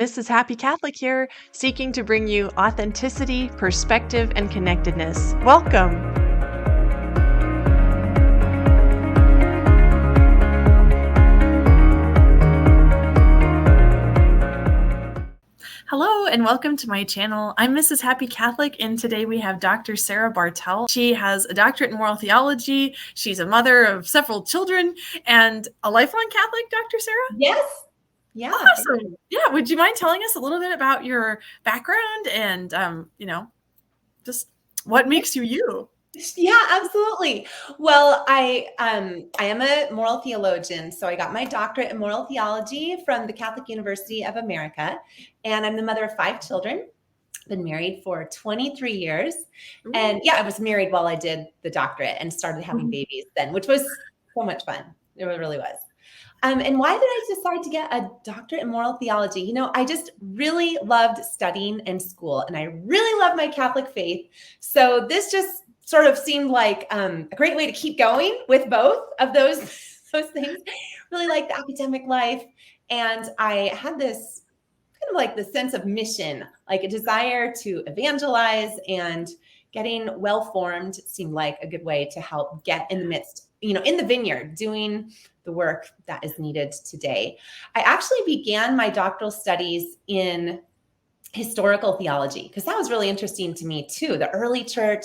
Mrs. Happy Catholic here, seeking to bring you authenticity, perspective, and connectedness. Welcome. Hello and welcome to my channel. I'm Mrs. Happy Catholic, and today we have Dr. Sarah Bartel. She has a doctorate in moral theology. She's a mother of several children and a lifelong Catholic, Dr. Sarah? Yes. Yeah. Awesome. Yeah. Would you mind telling us a little bit about your background and, just what makes you you? Yeah, absolutely. Well, I am a moral theologian. So I got my doctorate in moral theology from the Catholic University of America. And I'm the mother of 5 children. Been married for 23 years. And yeah, I was married while I did the doctorate and started having babies then, which was so much fun. It really was. And why did I decide to get a doctorate in moral theology? You know, I just really loved studying in school, and I really love my Catholic faith. So this just sort of seemed like a great way to keep going with both of those things. Really like the academic life, and I had this kind of like the sense of mission, like a desire to evangelize, and getting well-formed seemed like a good way to help get in the midst, in the vineyard, doing the work that is needed today. I actually began my doctoral studies in historical theology because that was really interesting to me too, the early church.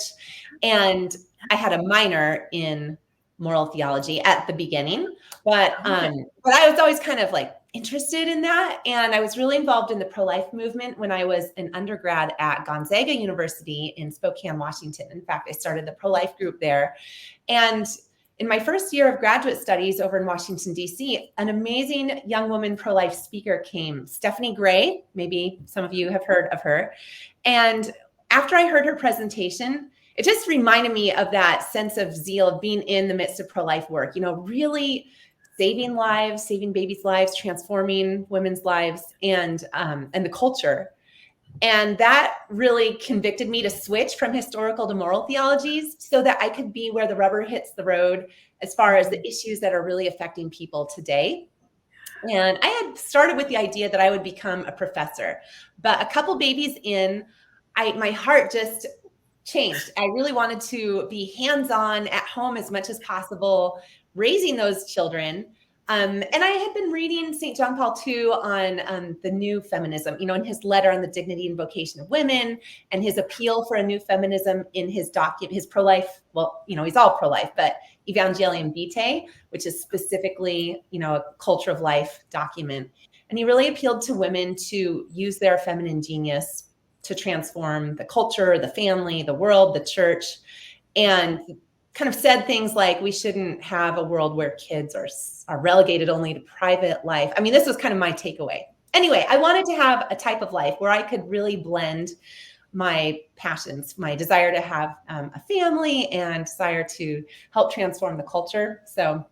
And I had a minor in moral theology at the beginning, but I was always kind of like interested in that. And I was really involved in the pro-life movement when I was an undergrad at Gonzaga University in Spokane, Washington. In fact, I started the pro-life group there. And in my first year of graduate studies over in Washington, D.C., an amazing young woman pro-life speaker came, Stephanie Gray. Maybe some of you have heard of her. And after I heard her presentation, it just reminded me of that sense of zeal of being in the midst of pro-life work, really saving lives, saving babies' lives, transforming women's lives, and the culture. And that really convicted me to switch from historical to moral theologies so that I could be where the rubber hits the road as far as the issues that are really affecting people today. And I had started with the idea that I would become a professor, but a couple babies in, my heart just changed. I really wanted to be hands-on at home as much as possible, raising those children. And I had been reading St. John Paul II on the new feminism, in his letter on the dignity and vocation of women, and his appeal for a new feminism in his document, his pro-life, well, he's all pro-life, but Evangelium Vitae, which is specifically, a culture of life document. And he really appealed to women to use their feminine genius to transform the culture, the family, the world, the church, and kind of said things like we shouldn't have a world where kids are relegated only to private life. I mean, this was kind of my takeaway. Anyway, I wanted to have a type of life where I could really blend my passions, my desire to have a family and desire to help transform the culture. So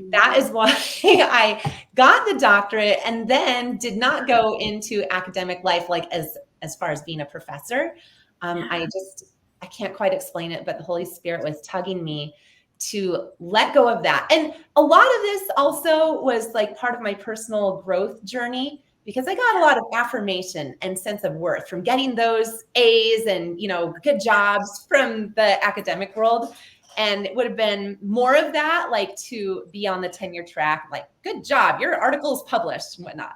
that is why I got the doctorate and then did not go into academic life, like as far as being a professor. I can't quite explain it, but the Holy Spirit was tugging me to let go of that. And a lot of this also was like part of my personal growth journey, because I got a lot of affirmation and sense of worth from getting those A's and, good jobs from the academic world. And it would have been more of that, like to be on the tenure track, like, good job, your article is published and whatnot.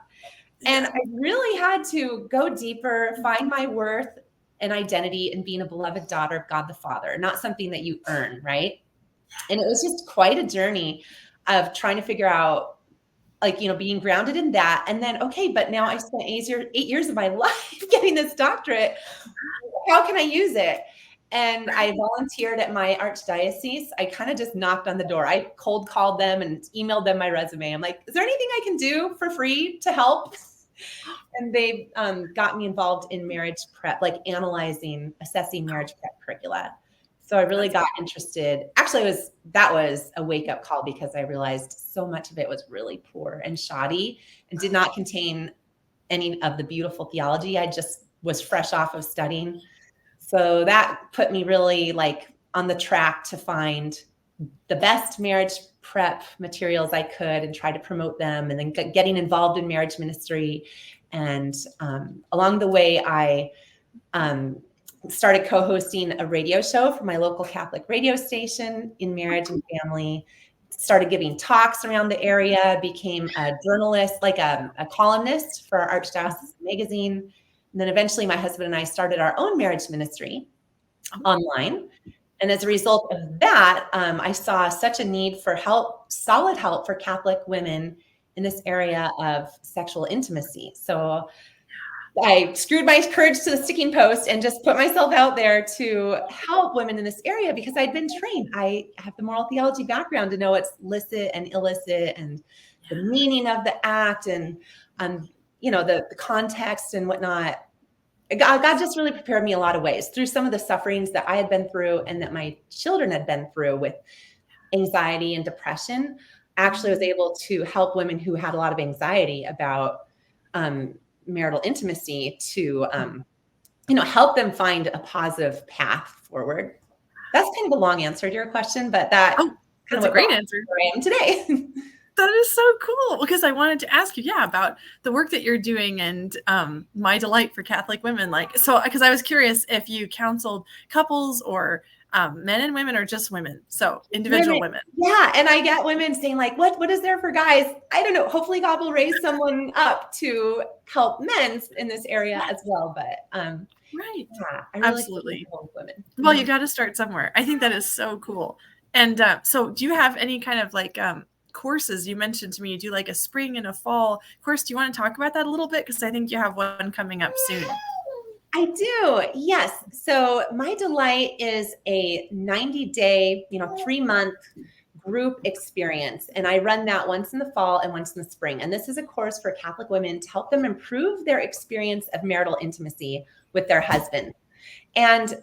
And I really had to go deeper, find my worth and identity in being a beloved daughter of God the Father, not something that you earn, right? And it was just quite a journey of trying to figure out, like, being grounded in that. And then, okay, but now I spent 8 years of my life getting this doctorate. How can I use it? And I volunteered at my archdiocese. I kind of just knocked on the door. I cold called them and emailed them my resume. I'm like, is there anything I can do for free to help? And they got me involved in marriage prep, like assessing marriage prep curricula. So I really got interested. Actually, that was a wake-up call, because I realized so much of it was really poor and shoddy and did not contain any of the beautiful theology I just was fresh off of studying. So that put me really like on the track to find the best marriage prep materials I could and try to promote them, and then getting involved in marriage ministry. And along the way, I started co-hosting a radio show for my local Catholic radio station in marriage and family, started giving talks around the area, became a journalist, like a columnist for our Archdiocesan magazine. And then eventually my husband and I started our own marriage ministry online. And as a result of that, I saw such a need for help, solid help for Catholic women in this area of sexual intimacy. So I screwed my courage to the sticking post and just put myself out there to help women in this area, because I'd been trained. I have the moral theology background to know what's licit and illicit and the meaning of the act and, the context and whatnot. God just really prepared me a lot of ways through some of the sufferings that I had been through and that my children had been through with anxiety and depression. Actually was able to help women who had a lot of anxiety about marital intimacy to, help them find a positive path forward. That's kind of a long answer to your question, but that's a great answer. Where I am today. That is so cool, because I wanted to ask you, about the work that you're doing and my delight for Catholic women. Because I was curious if you counseled couples or men and women or just women. So individual women. Yeah. And I get women saying what is there for guys? I don't know. Hopefully God will raise someone up to help men in this area as well. But right. Yeah, I really absolutely. Women. Well, you got to start somewhere. I think that is so cool. And so do you have any kind of courses? You mentioned to me you do a spring and a fall course. Do you want to talk about that a little bit? Because I think you have one coming up soon. I do. Yes. So my delight is a 90-day, 3-month group experience. And I run that once in the fall and once in the spring. And this is a course for Catholic women to help them improve their experience of marital intimacy with their husband. And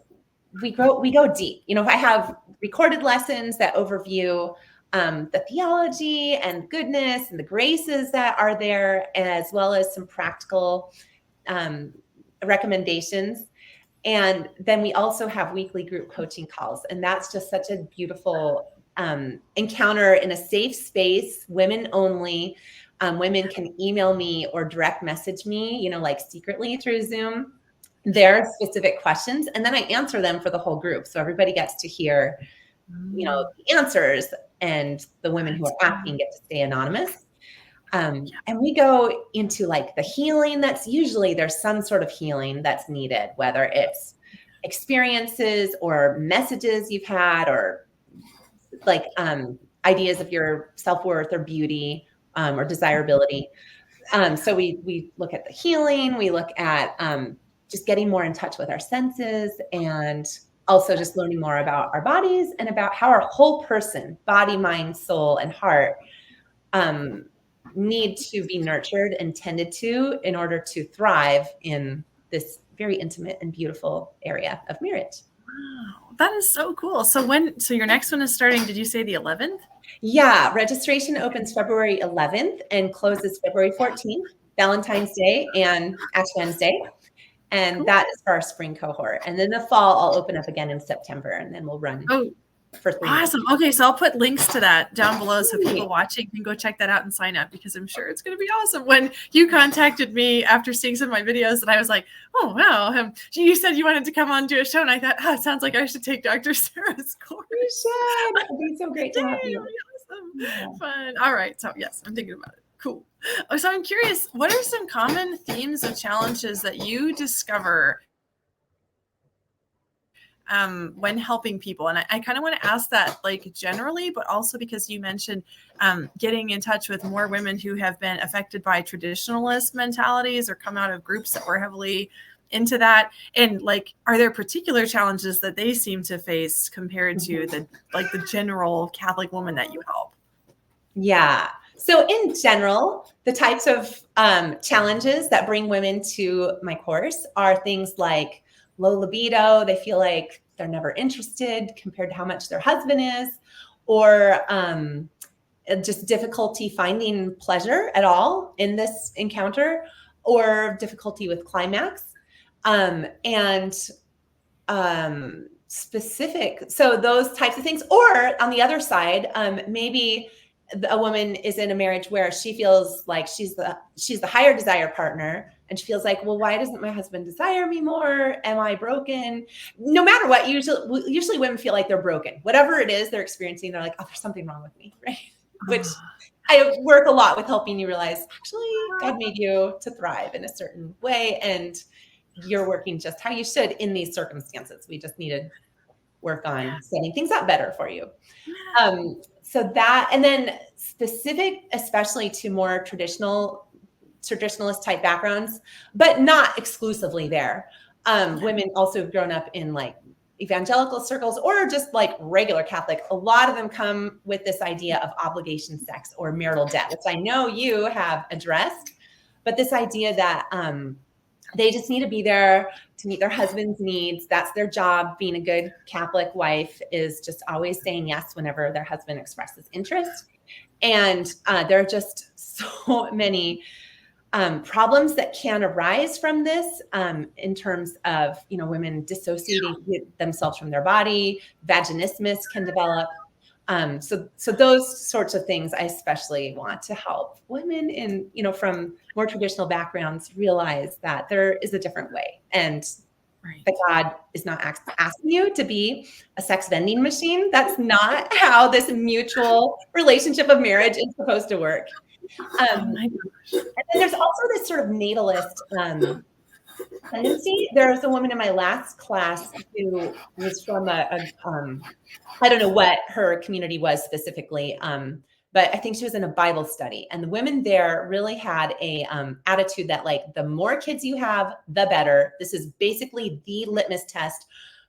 we go deep. I have recorded lessons that overview the theology and goodness and the graces that are there, as well as some practical recommendations. And then we also have weekly group coaching calls. And that's just such a beautiful encounter in a safe space, women only. Women can email me or direct message me, secretly through Zoom, their specific questions. And then I answer them for the whole group. So everybody gets to hear, the answers, and the women who are asking get to stay anonymous. And we go into the healing. That's usually there's some sort of healing that's needed, whether it's experiences or messages you've had, or ideas of your self-worth or beauty or desirability. So we look at the healing. We look at just getting more in touch with our senses, and also just learning more about our bodies and about how our whole person, body, mind, soul, and heart, need to be nurtured and tended to in order to thrive in this very intimate and beautiful area of marriage. Wow, that is so cool. So your next one is starting, did you say the 11th? Yeah, registration opens February 11th and closes February 14th, Valentine's Day and Ash Wednesday. And cool. That is for our spring cohort. And then the fall, I'll open up again in September, and then we'll run for 3 months. Awesome. Okay, so I'll put links to that down below so people watching can go check that out and sign up, because I'm sure it's going to be awesome. When you contacted me after seeing some of my videos, and I was like, oh, wow. You said you wanted to come on to a show, and I thought, it sounds like I should take Dr. Sarah's course. You should. It would be so great to have you. Awesome. Yeah. Fun. All right. So, yes, I'm thinking about it. Cool. So I'm curious, what are some common themes or challenges that you discover when helping people? And I kind of want to ask that generally, but also because you mentioned getting in touch with more women who have been affected by traditionalist mentalities or come out of groups that were heavily into that. And are there particular challenges that they seem to face compared to the general Catholic woman that you help? Yeah. So in general, the types of challenges that bring women to my course are things like low libido. They feel like they're never interested compared to how much their husband is, or just difficulty finding pleasure at all in this encounter, or difficulty with climax. specific. So those types of things, or on the other side, maybe a woman is in a marriage where she feels like she's the higher desire partner, and she feels like, well, why doesn't my husband desire me more? Am I broken? No matter what, usually women feel like they're broken. Whatever it is they're experiencing, they're like, oh, there's something wrong with me, right? Which I work a lot with helping you realize, actually, God made you to thrive in a certain way, and you're working just how you should in these circumstances. We just need to work on setting things up better for you. So that, and then specific, especially to more traditionalist type backgrounds, but not exclusively there. Women also have grown up in like evangelical circles or just like regular Catholic. A lot of them come with this idea of obligation sex or marital debt, which I know you have addressed, but this idea that they just need to be there to meet their husband's needs. That's their job. Being a good Catholic wife is just always saying yes whenever their husband expresses interest. And there are just so many problems that can arise from this in terms of, women dissociating themselves from their body. Vaginismus can develop. So those sorts of things, I especially want to help women in, from more traditional backgrounds realize that there is a different way, and that God is not asking you to be a sex vending machine. That's not how this mutual relationship of marriage is supposed to work. And then there's also this sort of natalist tendency. There was a woman in my last class who was from I don't know what her community was specifically, but I think she was in a Bible study. And the women there really had a attitude that like, the more kids you have, the better. This is basically the litmus test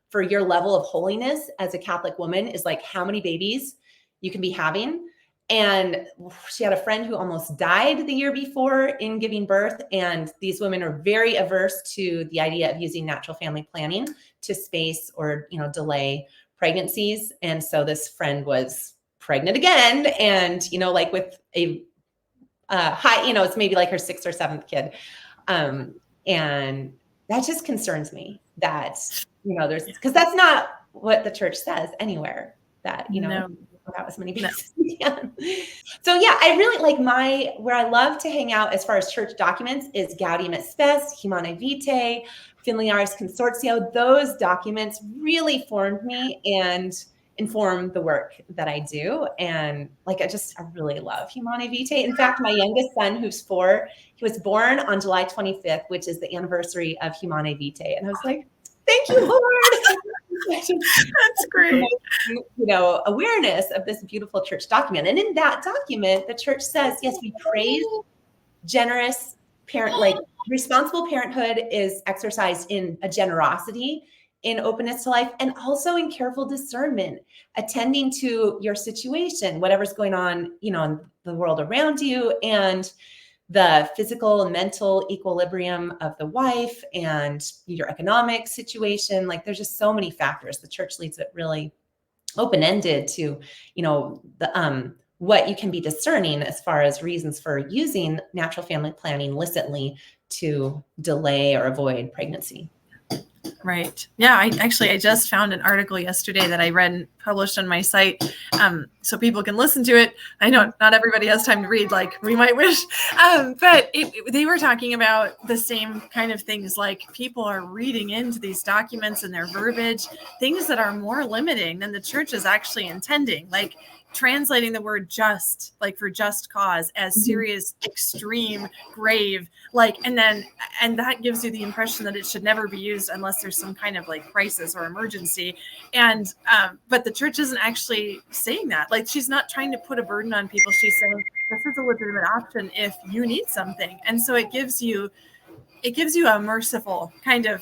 for your level of holiness as a Catholic woman, is like how many babies you can be having. And she had a friend who almost died the year before in giving birth. And these women are very averse to the idea of using natural family planning to space or, delay pregnancies. And so this friend was pregnant again. And, like with a high, it's maybe like her 6th or 7th kid. And that just concerns me that, because that's not what the church says anywhere, that, No. Without as many babies. So yeah, I really like where I love to hang out as far as church documents is Gaudium et Spes, Humanae Vitae, Mulieris Consortio. Those documents really formed me and inform the work that I do. And like, I really love Humanae Vitae. In fact, my youngest son, who's 4, he was born on July 25th, which is the anniversary of Humanae Vitae. And I was like, thank you, Lord. That's great. Awareness of this beautiful church document. And in that document, the church says, yes, we praise generous parent, like responsible parenthood is exercised in a generosity, in openness to life, and also in careful discernment, attending to your situation, whatever's going on, in the world around you, and the physical and mental equilibrium of the wife and your economic situation. Like, there's just so many factors. The church leaves it really open-ended to, what you can be discerning as far as reasons for using natural family planning licitly to delay or avoid pregnancy. Right. Yeah. I just found an article yesterday that I read and published on my site, so people can listen to it. I know not everybody has time to read like we might wish, but they were talking about the same kind of things. Like, people are reading into these documents and their verbiage, things that are more limiting than the church is actually intending. Like, translating the word just, like for just cause, as serious, extreme, grave, like, and that gives you the impression that it should never be used unless there's some kind of like crisis or emergency. And but the church isn't actually saying that. Like, she's not trying to put a burden on people. She's saying this is a legitimate option if you need something. And so it gives you a merciful kind of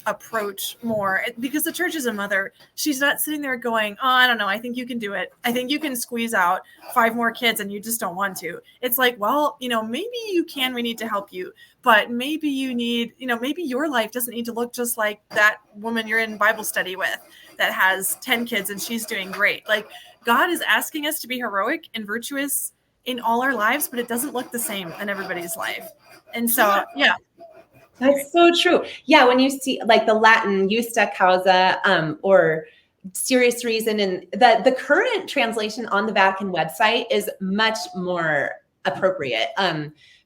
approach more, because the church is a mother. She's not sitting there going, oh, I don't know, I think you can do it. I think you can squeeze out 5 more kids and you just don't want to. It's like, well, maybe you can, we need to help you, but maybe you need, maybe your life doesn't need to look just like that woman you're in Bible study with that has 10 kids and she's doing great. Like, God is asking us to be heroic and virtuous in all our lives, but it doesn't look the same in everybody's life. And so, yeah. That's so true. Yeah, when you see like the Latin justa causa, or serious reason, and the current translation on the Vatican website is much more appropriate.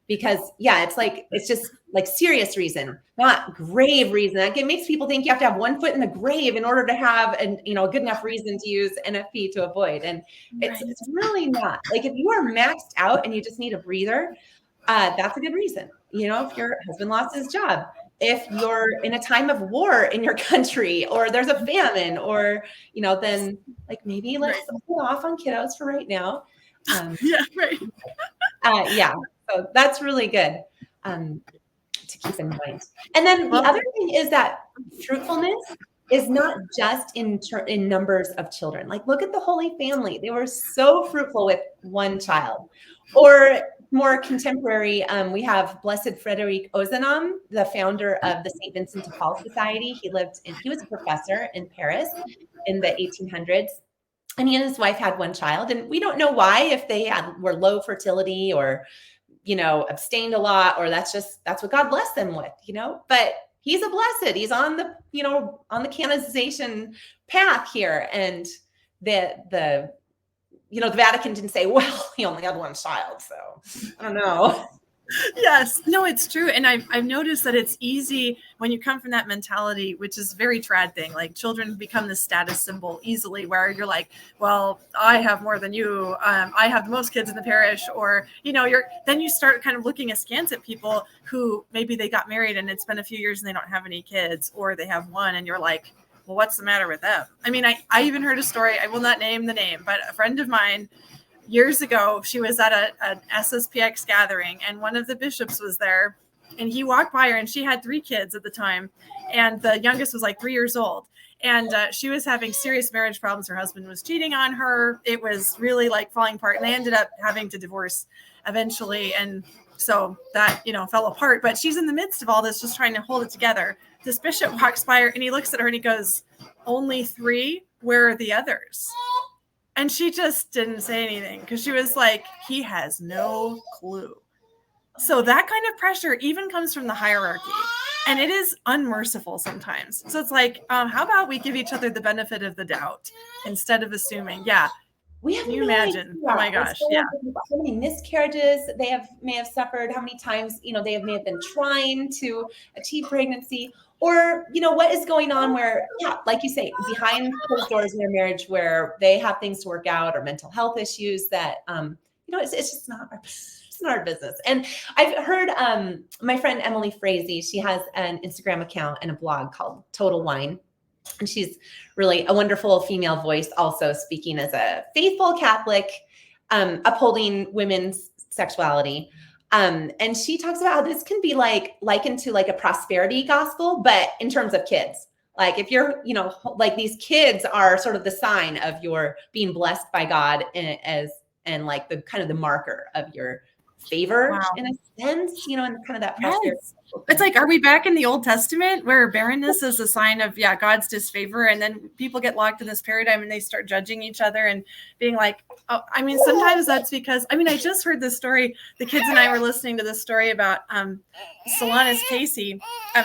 Because yeah, it's just like serious reason, not grave reason. Like, it makes people think you have to have one foot in the grave in order to have a good enough reason to use NFP to avoid. And it's really not. Like, if you are maxed out and you just need a breather, that's a good reason. If your husband lost his job, if you're in a time of war in your country, or there's a famine, or, then like maybe let's hold off on kiddos for right now. Yeah, right. Yeah, so that's really good to keep in mind. And then the other thing is that fruitfulness is not just in numbers of children. Like, look at the Holy Family. They were so fruitful with one child. Or more contemporary, we have Blessed Frederic Ozanam, the founder of the St. Vincent de Paul Society. He was a professor in Paris in the 1800s. And he and his wife had one child. And we don't know why, if they were low fertility or, abstained a lot, or that's what God blessed them with, but he's a blessed. He's on the canonization path here. And the Vatican didn't say, well, he only had one child, so I don't know. Yes, no, it's true. And I've noticed that it's easy when you come from that mentality, which is a very trad thing. Like, children become the status symbol easily, where you're like, well, I have more than you. I have the most kids in the parish, or, then you start kind of looking askance at people who maybe they got married and it's been a few years and they don't have any kids, or they have one, and you're like, well, what's the matter with them? I mean, I even heard a story. I will not name the name, but a friend of mine, years ago, she was at an SSPX gathering, and one of the bishops was there, and he walked by her, and she had 3 kids at the time, and the youngest was like 3 years old. And she was having serious marriage problems. Her husband was cheating on her. It was really like falling apart, and they ended up having to divorce eventually. And so that, fell apart. But she's in the midst of all this, just trying to hold it together. This bishop walks by her, and he looks at her and he goes, "Only 3? Where are the others?" And she just didn't say anything, because she was like, he has no clue. So that kind of pressure even comes from the hierarchy, and it is unmerciful sometimes. So it's like, how about we give each other the benefit of the doubt instead of assuming? Yeah. Can you imagine? Oh my gosh. Yeah. How many miscarriages they may have suffered, how many times, they may have been trying to achieve pregnancy, or, what is going on where, yeah, like you say, behind closed doors in their marriage, where they have things to work out, or mental health issues that, it's just not our business. And I've heard my friend Emily Frazee, she has an Instagram account and a blog called Total Wine. And she's really a wonderful female voice, also speaking as a faithful Catholic, upholding women's sexuality. And she talks about how this can be likened to like a prosperity gospel, but in terms of kids. Like, if you're, like, these kids are sort of the sign of your being blessed by God, and like the kind of the marker of your favor, in a sense, and kind of that prosperity. Yes. It's like, are we back in the Old Testament where barrenness is a sign of, God's disfavor? And then people get locked in this paradigm and they start judging each other and being like, oh, I mean, sometimes that's because, I just heard this story. The kids and I were listening to this story about Solanus Casey.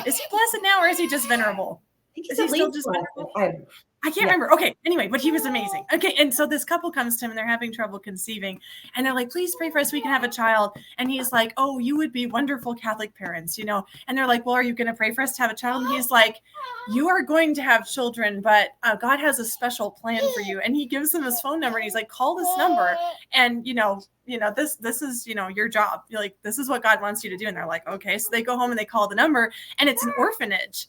Is he blessed now, or is he just venerable? Is he still just venerable? I can't remember. Okay. Anyway, but he was amazing. Okay. And so this couple comes to him and they're having trouble conceiving, and they're like, please pray for us. We can have a child. And he's like, oh, you would be wonderful Catholic parents, And they're like, well, are you going to pray for us to have a child? And he's like, you are going to have children, but God has a special plan for you. And he gives them his phone number, and he's like, call this number. And, this is, your job. You're like, this is what God wants you to do. And they're like, okay. So they go home and they call the number, and it's an orphanage.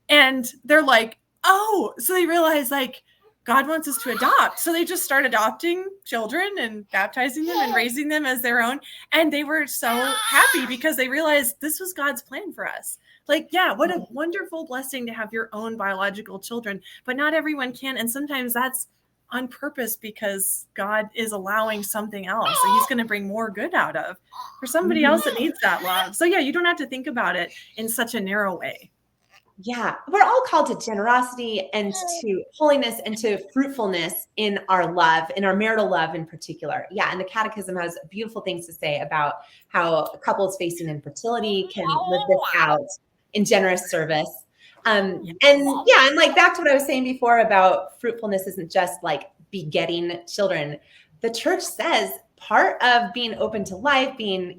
And they're like, oh, so they realize, like, God wants us to adopt. So they just start adopting children and baptizing them and raising them as their own. And they were so happy because they realized this was God's plan for us. Like, yeah, what a wonderful blessing to have your own biological children, but not everyone can. And sometimes that's on purpose, because God is allowing something else that he's going to bring more good out of for somebody else that needs that love. So yeah, you don't have to think about it in such a narrow way. Yeah, we're all called to generosity and to holiness and to fruitfulness in our love, in our marital love in particular. Yeah, and the Catechism has beautiful things to say about how couples facing infertility can live this out in generous service. Yes. And like back to what I was saying before about fruitfulness isn't just like begetting children. The church says part of being open to life, being,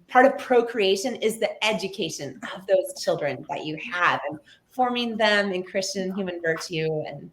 part of procreation is the education of those children that you have and forming them in Christian human virtue. And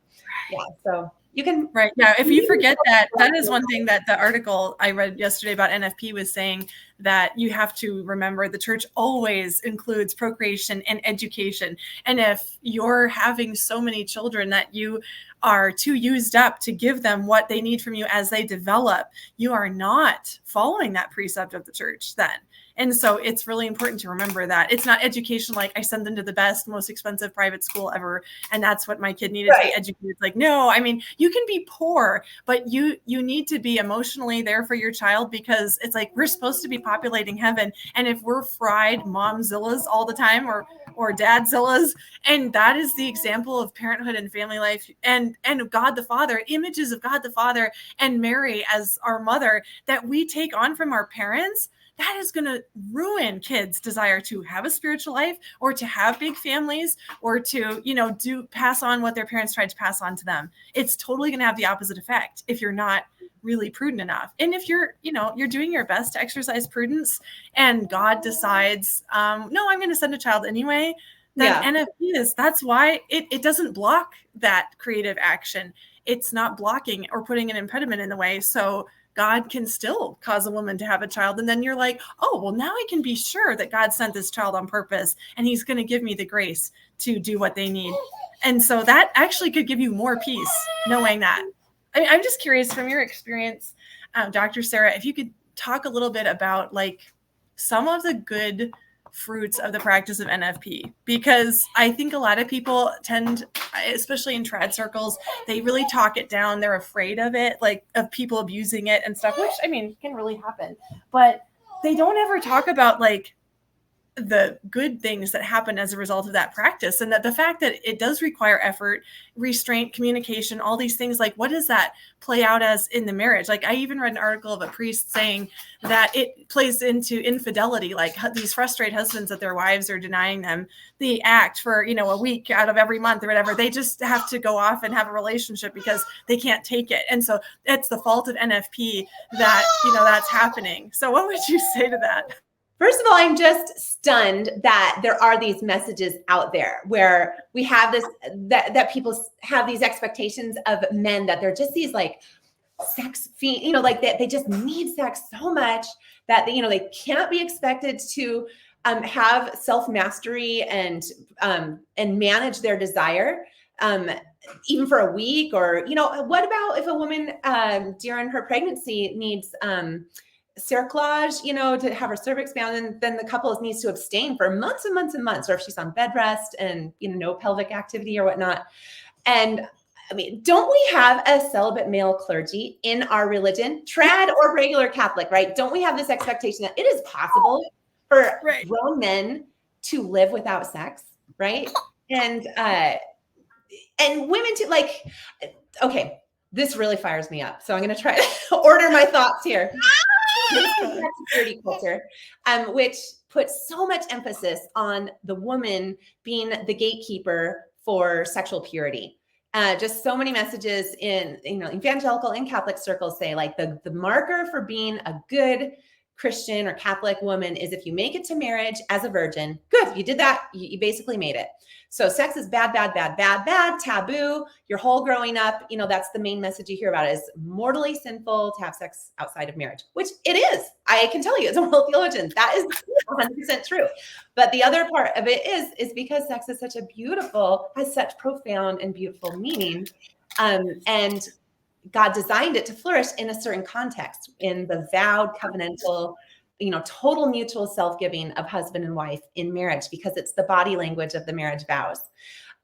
so you can. Right. Yeah. If you forget that, that is one thing that the article I read yesterday about NFP was saying, that you have to remember the church always includes procreation and education. And if you're having so many children that you are too used up to give them what they need from you as they develop, you are not following that precept of the church then. And so it's really important to remember that it's not education like I send them to the best, most expensive private school ever, and that's what my kid needed to be educated. It's like, no, I mean, you can be poor, but you need to be emotionally there for your child, because it's like we're supposed to be populating heaven. And if we're fried momzillas all the time or dadzillas, and that is the example of parenthood and family life, and God the Father, images of God the Father and Mary as our mother that we take on from our parents, that is going to ruin kids' desire to have a spiritual life or to have big families or to, pass on what their parents tried to pass on to them. It's totally going to have the opposite effect if you're not really prudent enough. And if you're doing your best to exercise prudence and God decides, no, I'm going to send a child anyway, then NFP that's why it doesn't block that creative action. It's not blocking or putting an impediment in the way. So God can still cause a woman to have a child. And then you're like, oh, well, now I can be sure that God sent this child on purpose and he's going to give me the grace to do what they need. And so that actually could give you more peace knowing that. I'm just curious from your experience, Dr. Sarah, if you could talk a little bit about like some of the good fruits of the practice of NFP, because I think a lot of people tend, especially in trad circles, they really talk it down. They're afraid of it, like of people abusing it and stuff, which I mean can really happen, but they don't ever talk about like the good things that happen as a result of that practice. And that the fact that it does require effort, restraint, communication, all these things, like what does that play out as in the marriage? Like I even read an article of a priest saying that it plays into infidelity, like these frustrated husbands that their wives are denying them the act for, a week out of every month or whatever. They just have to go off and have a relationship because they can't take it. And so it's the fault of NFP that, that's happening. So what would you say to that? First of all, I'm just stunned that there are these messages out there where we have this, that people have these expectations of men that they're just these like sex fiend, like they just need sex so much that they can't be expected to have self-mastery and manage their desire even for a week. Or, what about if a woman during her pregnancy needs cerclage, to have her cervix bound, and then the couple needs to abstain for months and months and months, or if she's on bed rest and, no pelvic activity or whatnot. And I mean, don't we have a celibate male clergy in our religion, trad or regular Catholic, right? Don't we have this expectation that it is possible for grown men to live without sex, right? And women too, like, okay, this really fires me up. So I'm going to try to order my thoughts here. Purity culture, which puts so much emphasis on the woman being the gatekeeper for sexual purity. Just so many messages in evangelical and Catholic circles say like the marker for being a good Christian or Catholic woman is if you make it to marriage as a virgin. Good, you did that. You basically made it. So sex is bad, taboo. Your whole growing up, that's the main message you hear about is mortally sinful to have sex outside of marriage, which it is. I can tell you as a moral theologian, that is 100% true. But the other part of it is because sex is has such profound and beautiful meaning. And God designed it to flourish in a certain context, in the vowed covenantal, total mutual self-giving of husband and wife in marriage, because it's the body language of the marriage vows.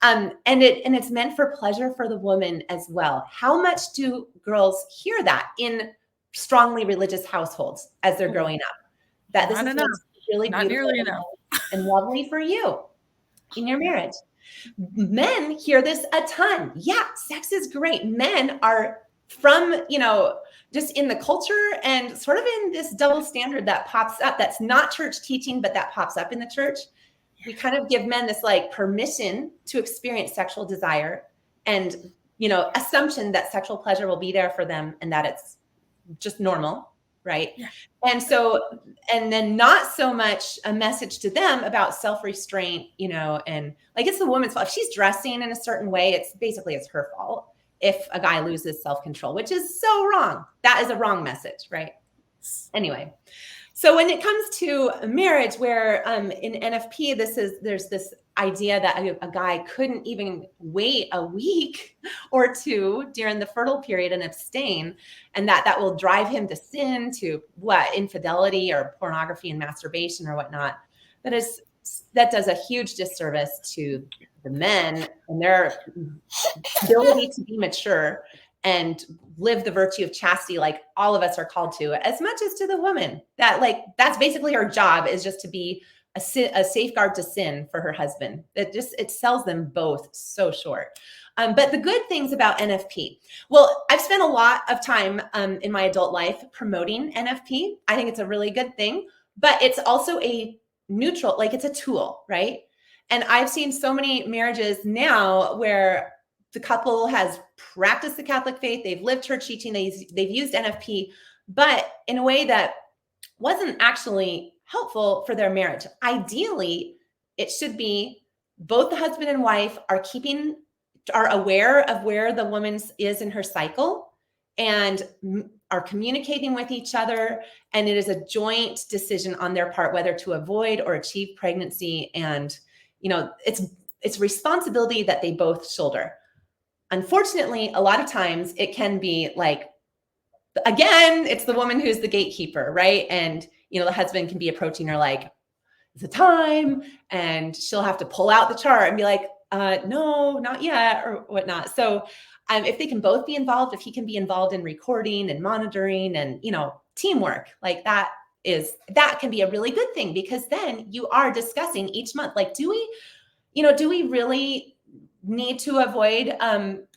And it's meant for pleasure for the woman as well. How much do girls hear that in strongly religious households as they're growing up? That this is really not beautiful nearly enough and lovely for you in your marriage. Men hear this a ton. Yeah, sex is great. Men are from, just in the culture and sort of in this double standard that pops up, that's not church teaching, but that pops up in the church. we kind of give men this like permission to experience sexual desire and, assumption that sexual pleasure will be there for them and that it's just normal. Right. Yeah. And so, and then not so much a message to them about self-restraint, and like, it's the woman's fault. If she's dressing in a certain way, it's her fault. If a guy loses self-control, which is so wrong, that is a wrong message. Right. Anyway. So when it comes to marriage, where in NFP, there's this idea that a guy couldn't even wait a week or two during the fertile period and abstain, and that will drive him to sin, to infidelity or pornography and masturbation or whatnot. That does a huge disservice to the men and their ability to be mature and live the virtue of chastity, like all of us are called to, as much as to the woman. That's basically her job, is just to be a safeguard to sin for her husband. It sells them both so short. But the good things about NFP, well, I've spent a lot of time in my adult life promoting NFP. I think it's a really good thing, but it's also a neutral, like it's a tool, right? And I've seen so many marriages now where the couple has practiced the Catholic faith, they've lived church teaching, they've used NFP, but in a way that wasn't actually helpful for their marriage. Ideally, it should be both the husband and wife are aware of where the woman is in her cycle and are communicating with each other. And it is a joint decision on their part, whether to avoid or achieve pregnancy. And, it's responsibility that they both shoulder. Unfortunately, a lot of times it can be like, again, it's the woman who's the gatekeeper, right? And, the husband can be approaching her like, is it time? And she'll have to pull out the chart and be like, no, not yet, or whatnot. So if they can both be involved, if he can be involved in recording and monitoring and, teamwork, like that can be a really good thing, because then you are discussing each month, like, do we really need to avoid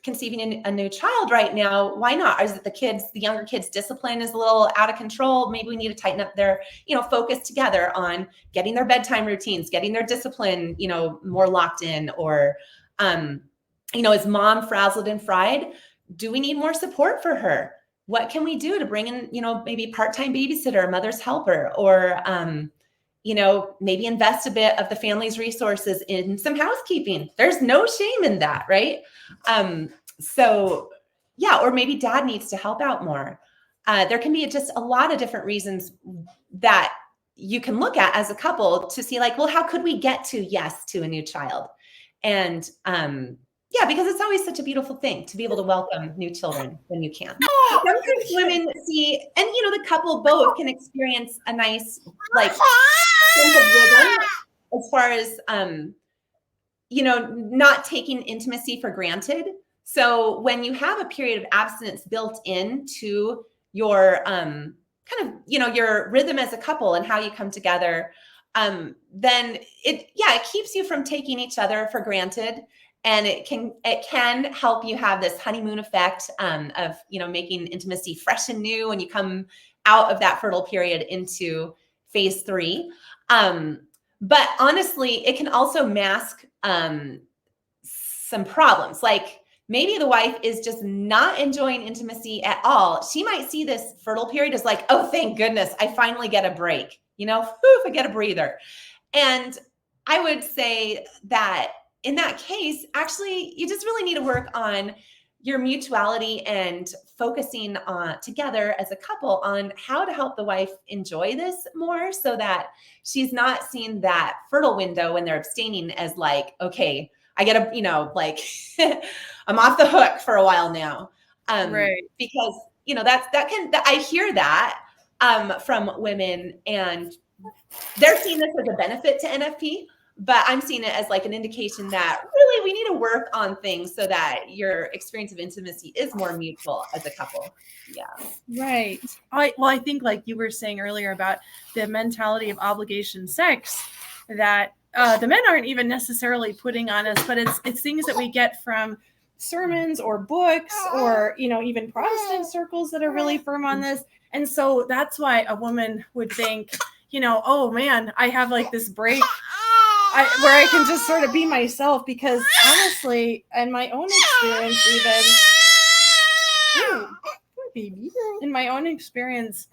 conceiving a new child right now? Why not? Is it the younger kids' discipline is a little out of control? Maybe we need to tighten up their, focus together on getting their bedtime routines, getting their discipline, more locked in. Or, is mom frazzled and fried? Do we need more support for her? What can we do to bring in, maybe part-time babysitter, mother's helper, or, maybe invest a bit of the family's resources in some housekeeping. There's no shame in that, right? Or maybe dad needs to help out more. There can be just a lot of different reasons that you can look at as a couple to see, like, well, how could we get to yes to a new child? And because it's always such a beautiful thing to be able to welcome new children when you can. Sometimes women see, and the couple both can experience a nice, like, sense of rhythm as far as not taking intimacy for granted. So when you have a period of abstinence built into your your rhythm as a couple and how you come together, then it keeps you from taking each other for granted. And it can help you have this honeymoon effect of, making intimacy fresh and new when you come out of that fertile period into phase 3. But honestly, it can also mask some problems. Like, maybe the wife is just not enjoying intimacy at all. She might see this fertile period as like, oh, thank goodness, I finally get a break. I get a breather. And I would say that in that case, actually, you just really need to work on your mutuality and focusing on together as a couple on how to help the wife enjoy this more, so that she's not seeing that fertile window when they're abstaining as like, okay, I get I'm off the hook for a while now. Right. Because, I hear that from women, and they're seeing this as a benefit to NFP. But I'm seeing it as like an indication that really we need to work on things so that your experience of intimacy is more mutual as a couple. Yeah. Right. I think, like you were saying earlier about the mentality of obligation sex, that the men aren't even necessarily putting on us, but it's things that we get from sermons or books or, even Protestant circles that are really firm on this. And so that's why a woman would think, oh man, I have like this break where I can just sort of be myself, because honestly, in my own experience, in my own experience,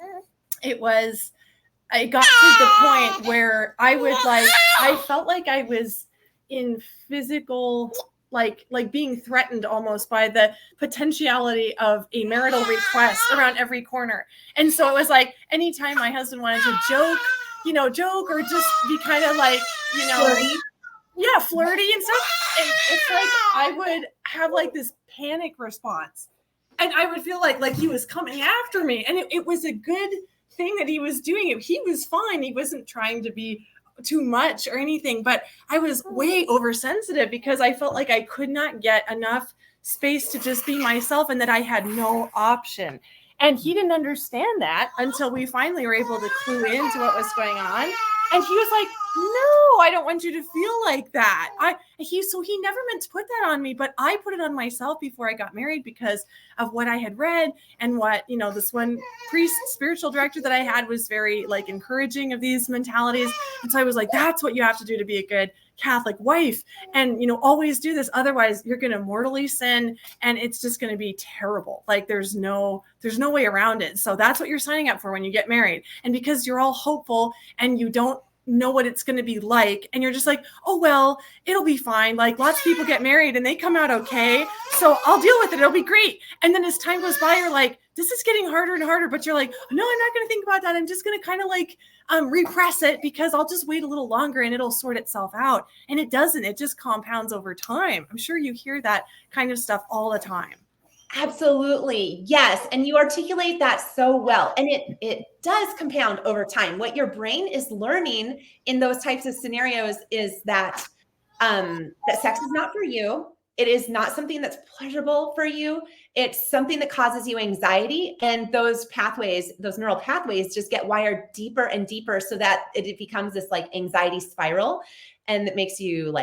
I got to the point where I felt like I was in physical, like being threatened almost by the potentiality of a marital request around every corner. And so it was like, anytime my husband wanted to joke or just be kind of like, Flirty. Yeah, flirty and stuff. It's like I would have like this panic response, and I would feel like he was coming after me. And it was a good thing that he was doing it. He was fine. He wasn't trying to be too much or anything, but I was way oversensitive because I felt like I could not get enough space to just be myself, and that I had no option. And he didn't understand that until we finally were able to clue into what was going on. And he was like, no, I don't want you to feel like that. So he never meant to put that on me, but I put it on myself before I got married because of what I had read, and what, this one priest, spiritual director that I had was very encouraging of these mentalities. And so I was like, that's what you have to do to be a good Catholic wife. And, always do this. Otherwise you're going to mortally sin, and it's just going to be terrible. There's no way around it. So that's what you're signing up for when you get married. And because you're all hopeful and you don't know what it's going to be like, and you're just like, oh, well, it'll be fine. Lots of people get married and they come out okay, so I'll deal with it. It'll be great. And then as time goes by, you're like, this is getting harder and harder, but you're like, no, I'm not going to think about that. I'm just going to kind of repress it, because I'll just wait a little longer and it'll sort itself out. And it doesn't. It just compounds over time. I'm sure you hear that kind of stuff all the time. Absolutely. Yes. And you articulate that so well. And it does compound over time. What your brain is learning in those types of scenarios is that that sex is not for you. It is not something that's pleasurable for you. It's something that causes you anxiety. And those pathways, those neural pathways, just get wired deeper and deeper, so that it becomes this anxiety spiral, and it makes you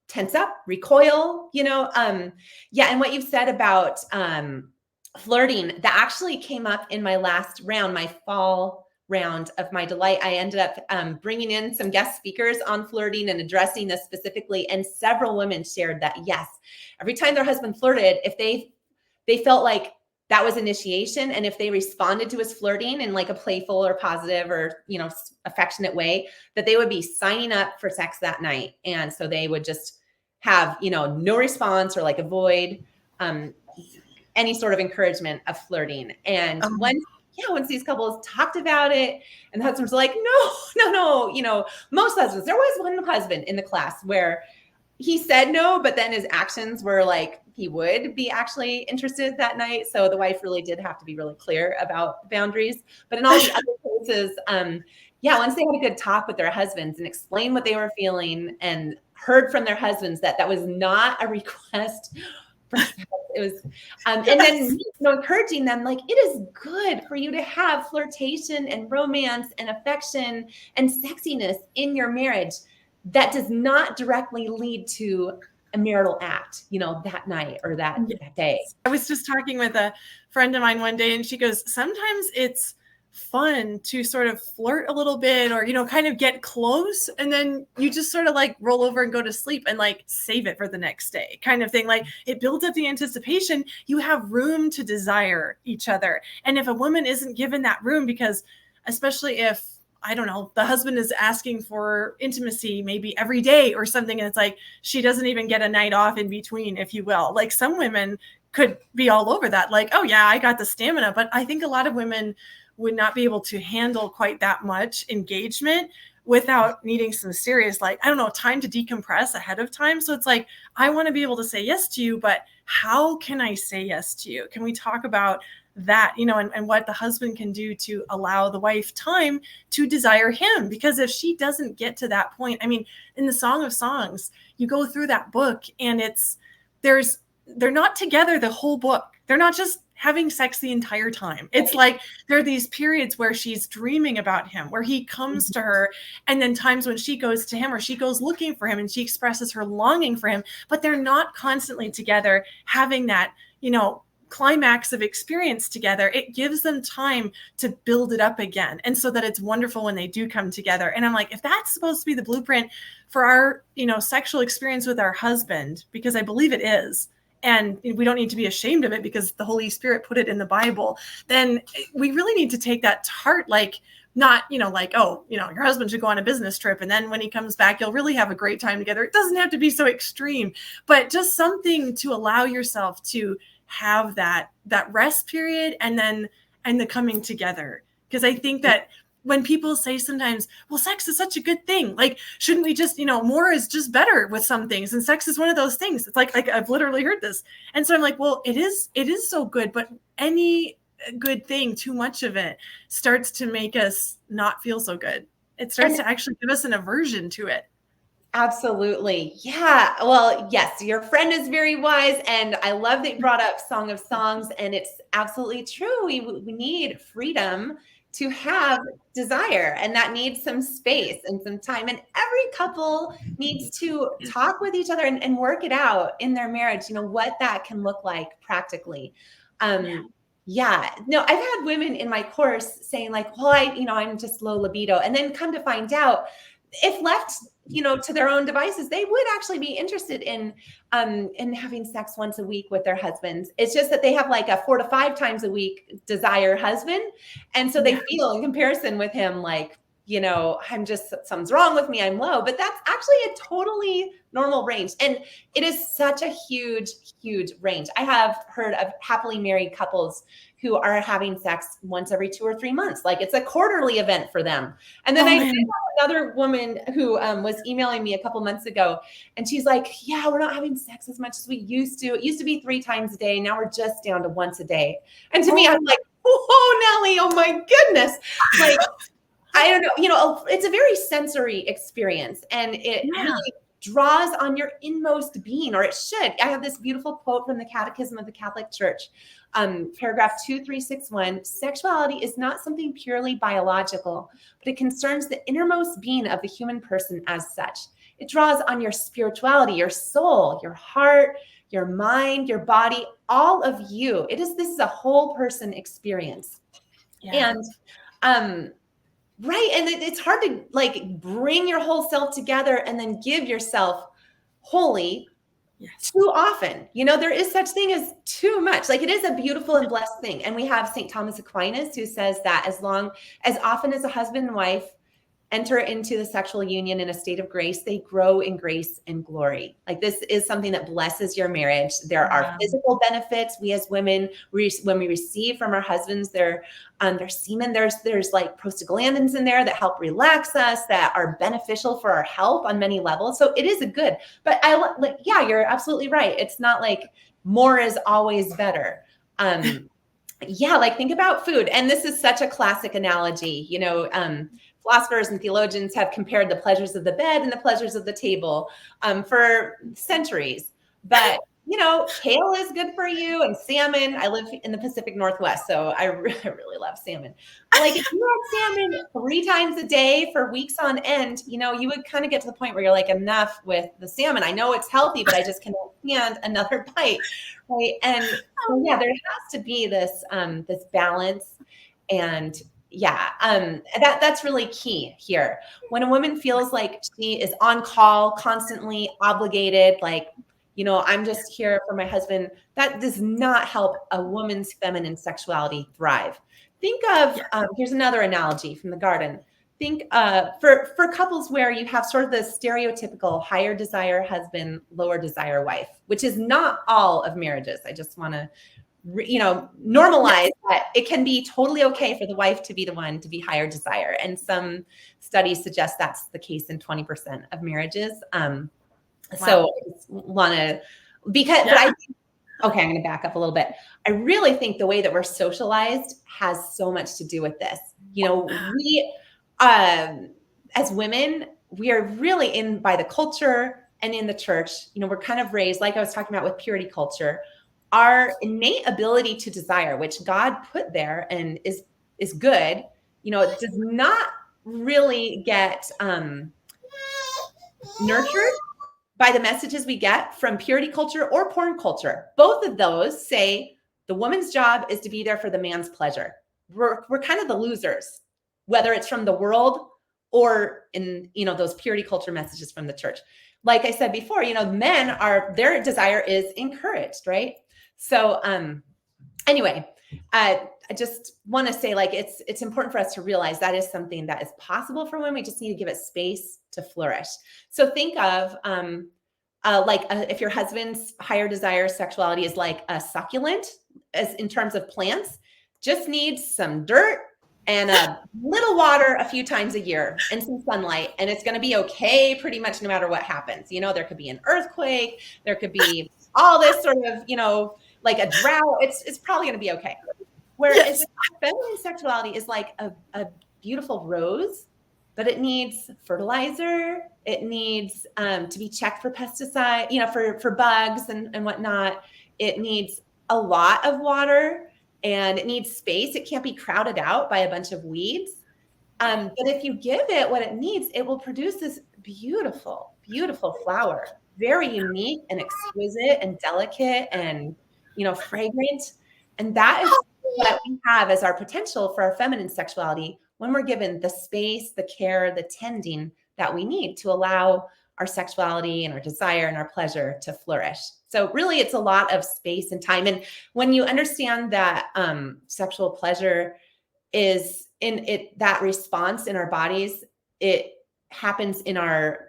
tense up, recoil, And what you've said about flirting, that actually came up in my last round, my fall round of my Delight. I ended up bringing in some guest speakers on flirting and addressing this specifically. And several women shared that, yes, every time their husband flirted, if they felt like that was initiation, and if they responded to his flirting in a playful or positive or, affectionate way, that they would be signing up for sex that night. And so they would just have, no response, or avoid any sort of encouragement of flirting. And once these couples talked about it, and the husbands were like, no, most husbands, there was one husband in the class where he said no, but then his actions were he would be actually interested that night. So the wife really did have to be really clear about boundaries. But in all the other cases, once they had a good talk with their husbands and explained what they were feeling, and heard from their husbands that that was not a request for sex. It was, and then encouraging them, it is good for you to have flirtation and romance and affection and sexiness in your marriage. That does not directly lead to a marital act, that night or that day. I was just talking with a friend of mine one day, and she goes, sometimes it's fun to sort of flirt a little bit, or kind of get close, and then you just sort of roll over and go to sleep and save it for the next day, kind of thing. It builds up the anticipation. You have room to desire each other. And if a woman isn't given that room, because especially if, I don't know, the husband is asking for intimacy maybe every day or something, and it's she doesn't even get a night off in between, if you will. Some women could be all over that, oh yeah, I got the stamina. But I think a lot of women would not be able to handle quite that much engagement without needing some serious, time to decompress ahead of time. So it's I want to be able to say yes to you, but how can I say yes to you? Can we talk about that, and what the husband can do to allow the wife time to desire him? Because if she doesn't get to that point, in the Song of Songs, you go through that book, and they're not together the whole book. They're not just having sex the entire time. It's there are these periods where she's dreaming about him, where he comes to her, and then times when she goes to him, or she goes looking for him, and she expresses her longing for him, but they're not constantly together having that, climax of experience together, it gives them time to build it up again. And so that it's wonderful when they do come together. And I'm like, if that's supposed to be the blueprint for our, sexual experience with our husband, because I believe it is, and we don't need to be ashamed of it because the Holy Spirit put it in the Bible, then we really need to take that to heart. Like, not, your husband should go on a business trip, and then when he comes back, you'll really have a great time together. It doesn't have to be so extreme, but just something to allow yourself to have that rest period and the coming together. Because I think that when people say sometimes, well, sex is such a good thing, like, shouldn't we just, more is just better with some things, and sex is one of those things. It's like I've literally heard this. And so I'm like, well, it is so good, but any good thing, too much of it starts to make us not feel so good. It starts to actually give us an aversion to it. Absolutely. Yeah. Well, yes, your friend is very wise. And I love that you brought up Song of Songs. And it's absolutely true. We need freedom to have desire, and that needs some space and some time. And every couple needs to talk with each other and work it out in their marriage, what that can look like practically. Yeah. No, I've had women in my course saying like, well, I'm just low libido. And then come to find out, if left, to their own devices, they would actually be interested in having sex once a week with their husbands. It's just that they have like a 4 to 5 times a week desire husband. And so they feel in comparison with him, like, I'm just, something's wrong with me, I'm low, but that's actually a totally normal range. And it is such a huge, huge range. I have heard of happily married couples who are having sex once every 2 or 3 months. Like, it's a quarterly event for them. And then I did have another woman who was emailing me a couple months ago, and she's like, yeah, we're not having sex as much as we used to. It used to be 3 times a day. Now we're just down to once a day. And to me, I'm like, oh, Nellie, oh my goodness. Like, I don't know, it's a very sensory experience, and it really draws on your inmost being, or it should. I have this beautiful quote from the Catechism of the Catholic Church, paragraph 2361. Sexuality is not something purely biological, but it concerns the innermost being of the human person as such. It draws on your spirituality, your soul, your heart, your mind, your body, all of you. This is a whole person experience. Yeah. And right. And it's hard to like bring your whole self together and then give yourself wholly too often. There is such thing as too much. Like, it is a beautiful and blessed thing. And we have St. Thomas Aquinas, who says that as often as a husband and wife enter into the sexual union in a state of grace, they grow in grace and glory. Like, this is something that blesses your marriage. There are physical benefits. We as women, when we receive from our husbands their semen, there's like prostaglandins in there that help relax us, that are beneficial for our health on many levels. So it is a good, but you're absolutely right. It's not like more is always better. Like, think about food. And this is such a classic analogy, philosophers and theologians have compared the pleasures of the bed and the pleasures of the table for centuries. But, kale is good for you, and salmon. I live in the Pacific Northwest, so I really love salmon. Like, if you had salmon 3 times a day for weeks on end, you would kind of get to the point where you're like, enough with the salmon. I know it's healthy, but I just cannot stand another bite. Right. And so, there has to be this balance. And that's really key here. When a woman feels like she is on call, constantly obligated, like, I'm just here for my husband, that does not help a woman's feminine sexuality thrive. Think of, here's another analogy from the garden. Think for couples where you have sort of the stereotypical higher desire husband, lower desire wife, which is not all of marriages. I just want to normalize that it can be totally okay for the wife to be the one to be higher desire. And some studies suggest that's the case in 20% of marriages. So I just want to, but I think, okay, I'm going to back up a little bit. I really think the way that we're socialized has so much to do with this. We, as women, we are really in by the culture and in the church, we're kind of raised, like I was talking about with purity culture, our innate ability to desire, which God put there and is good, it does not really get nurtured by the messages we get from purity culture or porn culture. Both of those say The woman's job is to be there for the man's pleasure. We're kind of the losers, whether it's from the world or in, those purity culture messages from the church. Like I said before, men their desire is encouraged, right? So anyway, I just want to say, like, it's important for us to realize that is something that is possible for women. We just need to give it space to flourish. So think of if your husband's higher desire sexuality is like a succulent, as in terms of plants, just needs some dirt and a little water a few times a year and some sunlight, and it's going to be okay pretty much no matter what happens. There could be an earthquake, there could be all this sort of, like a drought. It's probably going to be okay. Whereas feminine sexuality is like a beautiful rose, but it needs fertilizer. It needs to be checked for pesticide, for bugs and whatnot. It needs a lot of water and it needs space. It can't be crowded out by a bunch of weeds. But if you give it what it needs, it will produce this beautiful, beautiful flower, very unique and exquisite and delicate and, fragrant. And that is what we have as our potential for our feminine sexuality when we're given the space, the care, the tending that we need to allow our sexuality and our desire and our pleasure to flourish. So really, it's a lot of space and time. And when you understand that sexual pleasure is in it, that response in our bodies, it happens in our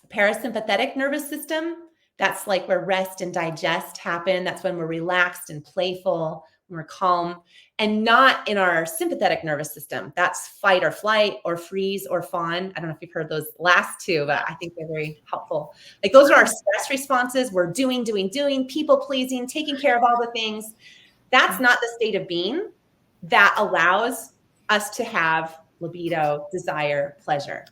parasympathetic nervous system. That's like where rest and digest happen. That's when we're relaxed and playful, when we're calm, and not in our sympathetic nervous system. That's fight or flight or freeze or fawn. I don't know if you've heard those last two, but I think they're very helpful. Like those are our stress responses. We're doing, people pleasing, taking care of all the things. That's not the state of being that allows us to have libido, desire, pleasure.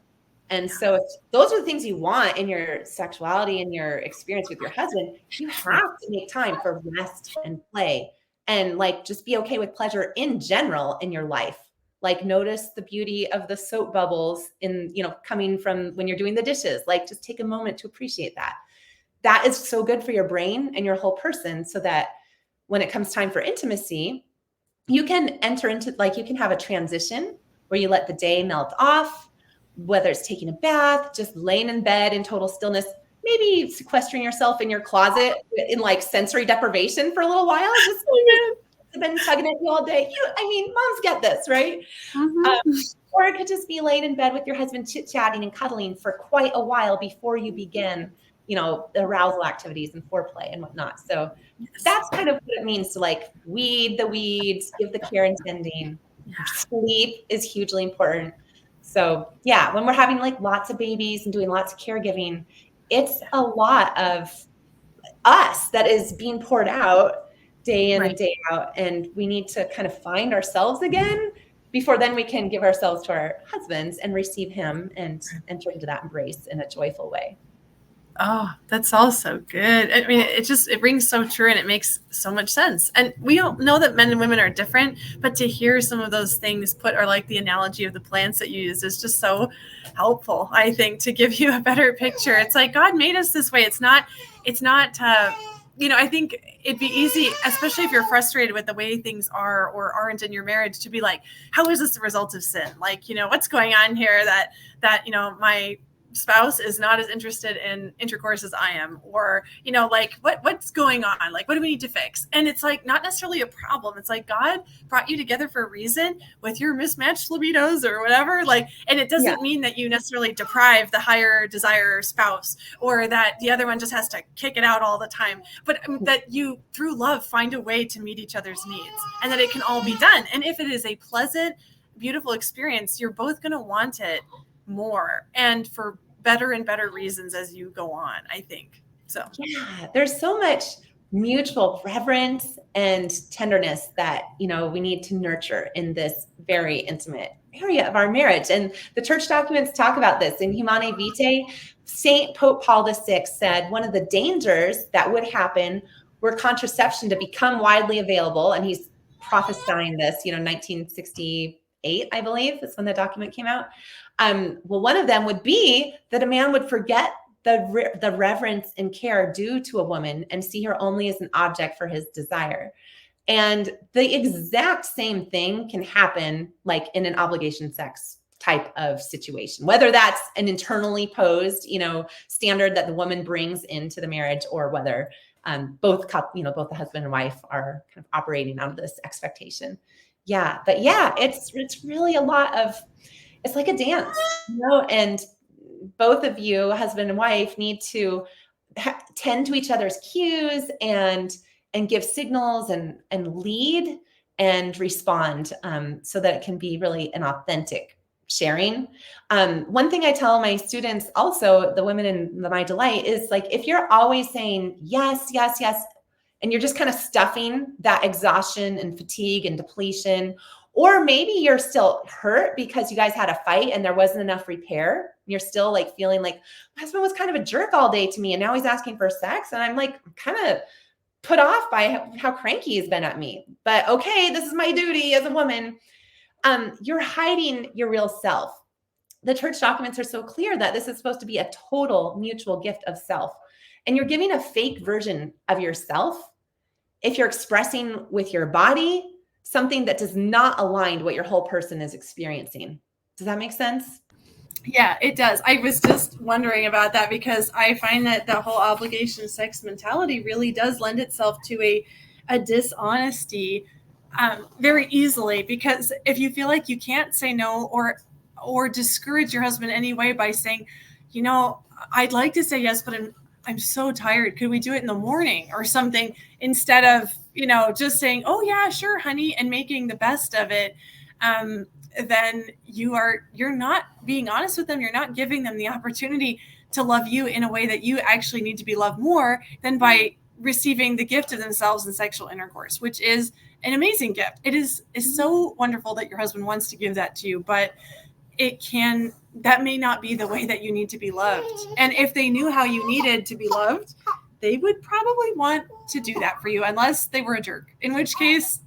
And so if those are the things you want in your sexuality and your experience with your husband, you have to make time for rest and play and like just be okay with pleasure in general in your life. Like notice the beauty of the soap bubbles in, coming from when you're doing the dishes. Like just take a moment to appreciate that. That is so good for your brain and your whole person, so that when it comes time for intimacy, you can enter into, like, you can have a transition where you let the day melt off, whether it's taking a bath, just laying in bed in total stillness, maybe sequestering yourself in your closet in like sensory deprivation for a little while. Just been tugging at you all day. Moms get this, right? Mm-hmm. Or it could just be laying in bed with your husband, chit-chatting and cuddling for quite a while before you begin, the arousal activities and foreplay and whatnot. So that's kind of what it means to like weed the weeds, give the care and tending. Sleep is hugely important. So yeah, when we're having like lots of babies and doing lots of caregiving, it's a lot of us that is being poured out day in and day out. And we need to kind of find ourselves again before then we can give ourselves to our husbands and receive him and enter into that embrace in a joyful way. Oh, that's all so good. I mean, it rings so true and it makes so much sense. And we all know that men and women are different, but to hear some of those things put, or like the analogy of the plants that you use, is just so helpful, I think, to give you a better picture. It's like God made us this way. It's not, I think it'd be easy, especially if you're frustrated with the way things are or aren't in your marriage, to be like, how is this the result of sin? Like, what's going on here that my spouse is not as interested in intercourse as I am, or, like what's going on? Like, what do we need to fix? And it's like, not necessarily a problem. It's like God brought you together for a reason with your mismatched libidos or whatever. Like, and it doesn't mean that you necessarily deprive the higher desire spouse, or that the other one just has to kick it out all the time, but that you, through love, find a way to meet each other's needs, and that it can all be done. And if it is a pleasant, beautiful experience, you're both going to want it more and for better and better reasons as you go on, I think. So yeah, there's so much mutual reverence and tenderness that, we need to nurture in this very intimate area of our marriage. And the church documents talk about this. In Humanae Vitae, Saint Pope Paul VI said one of the dangers that would happen were contraception to become widely available. And he's prophesying this, 1968, I believe, that's when the document came out. Well, one of them would be that a man would forget the reverence and care due to a woman and see her only as an object for his desire. And the exact same thing can happen like in an obligation sex type of situation, whether that's an internally posed, standard that the woman brings into the marriage, or whether both the husband and wife are kind of operating out of this expectation. Yeah. But yeah, it's really a lot of, it's like a dance, and both of you, husband and wife, need to tend to each other's cues and give signals and lead and respond, so that it can be really an authentic sharing. One thing I tell my students, also the women in My Delight, is like, if you're always saying yes, yes, yes, and you're just kind of stuffing that exhaustion and fatigue and depletion, or maybe you're still hurt because you guys had a fight and there wasn't enough repair. You're still like feeling like, my husband was kind of a jerk all day to me, and now he's asking for sex. And I'm like kind of put off by how cranky he's been at me. But okay, this is my duty as a woman. You're hiding your real self. The church documents are so clear that this is supposed to be a total mutual gift of self. And you're giving a fake version of yourself if you're expressing with your body something that does not align to what your whole person is experiencing. Does that make sense? Yeah, it does. I was just wondering about that, because I find that the whole obligation sex mentality really does lend itself to a dishonesty very easily, because if you feel like you can't say no, or discourage your husband anyway by saying, I'd like to say yes, but I'm so tired. Could we do it in the morning or something, instead of, just saying, oh yeah, sure, honey, and making the best of it. Then you're not being honest with them. You're not giving them the opportunity to love you in a way that you actually need to be loved more than by receiving the gift of themselves in sexual intercourse, which is an amazing gift. It is so wonderful that your husband wants to give that to you, but that may not be the way that you need to be loved. And if they knew how you needed to be loved, they would probably want to do that for you, unless they were a jerk, in which case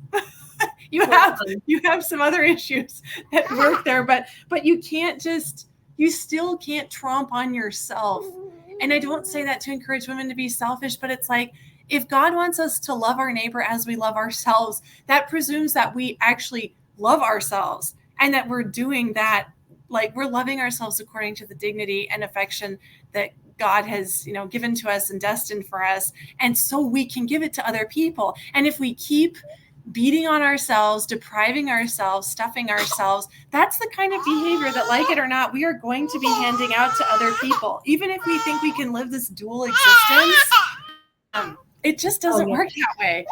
you have some other issues that work there, but you still can't tromp on yourself. And I don't say that to encourage women to be selfish, but it's like, if God wants us to love our neighbor as we love ourselves, that presumes that we actually love ourselves, and that we're doing that, like we're loving ourselves according to the dignity and affection that God has, given to us and destined for us. And so we can give it to other people. And if we keep beating on ourselves, depriving ourselves, stuffing ourselves, that's the kind of behavior that, like it or not, we are going to be handing out to other people. Even if we think we can live this dual existence, it just doesn't work that way.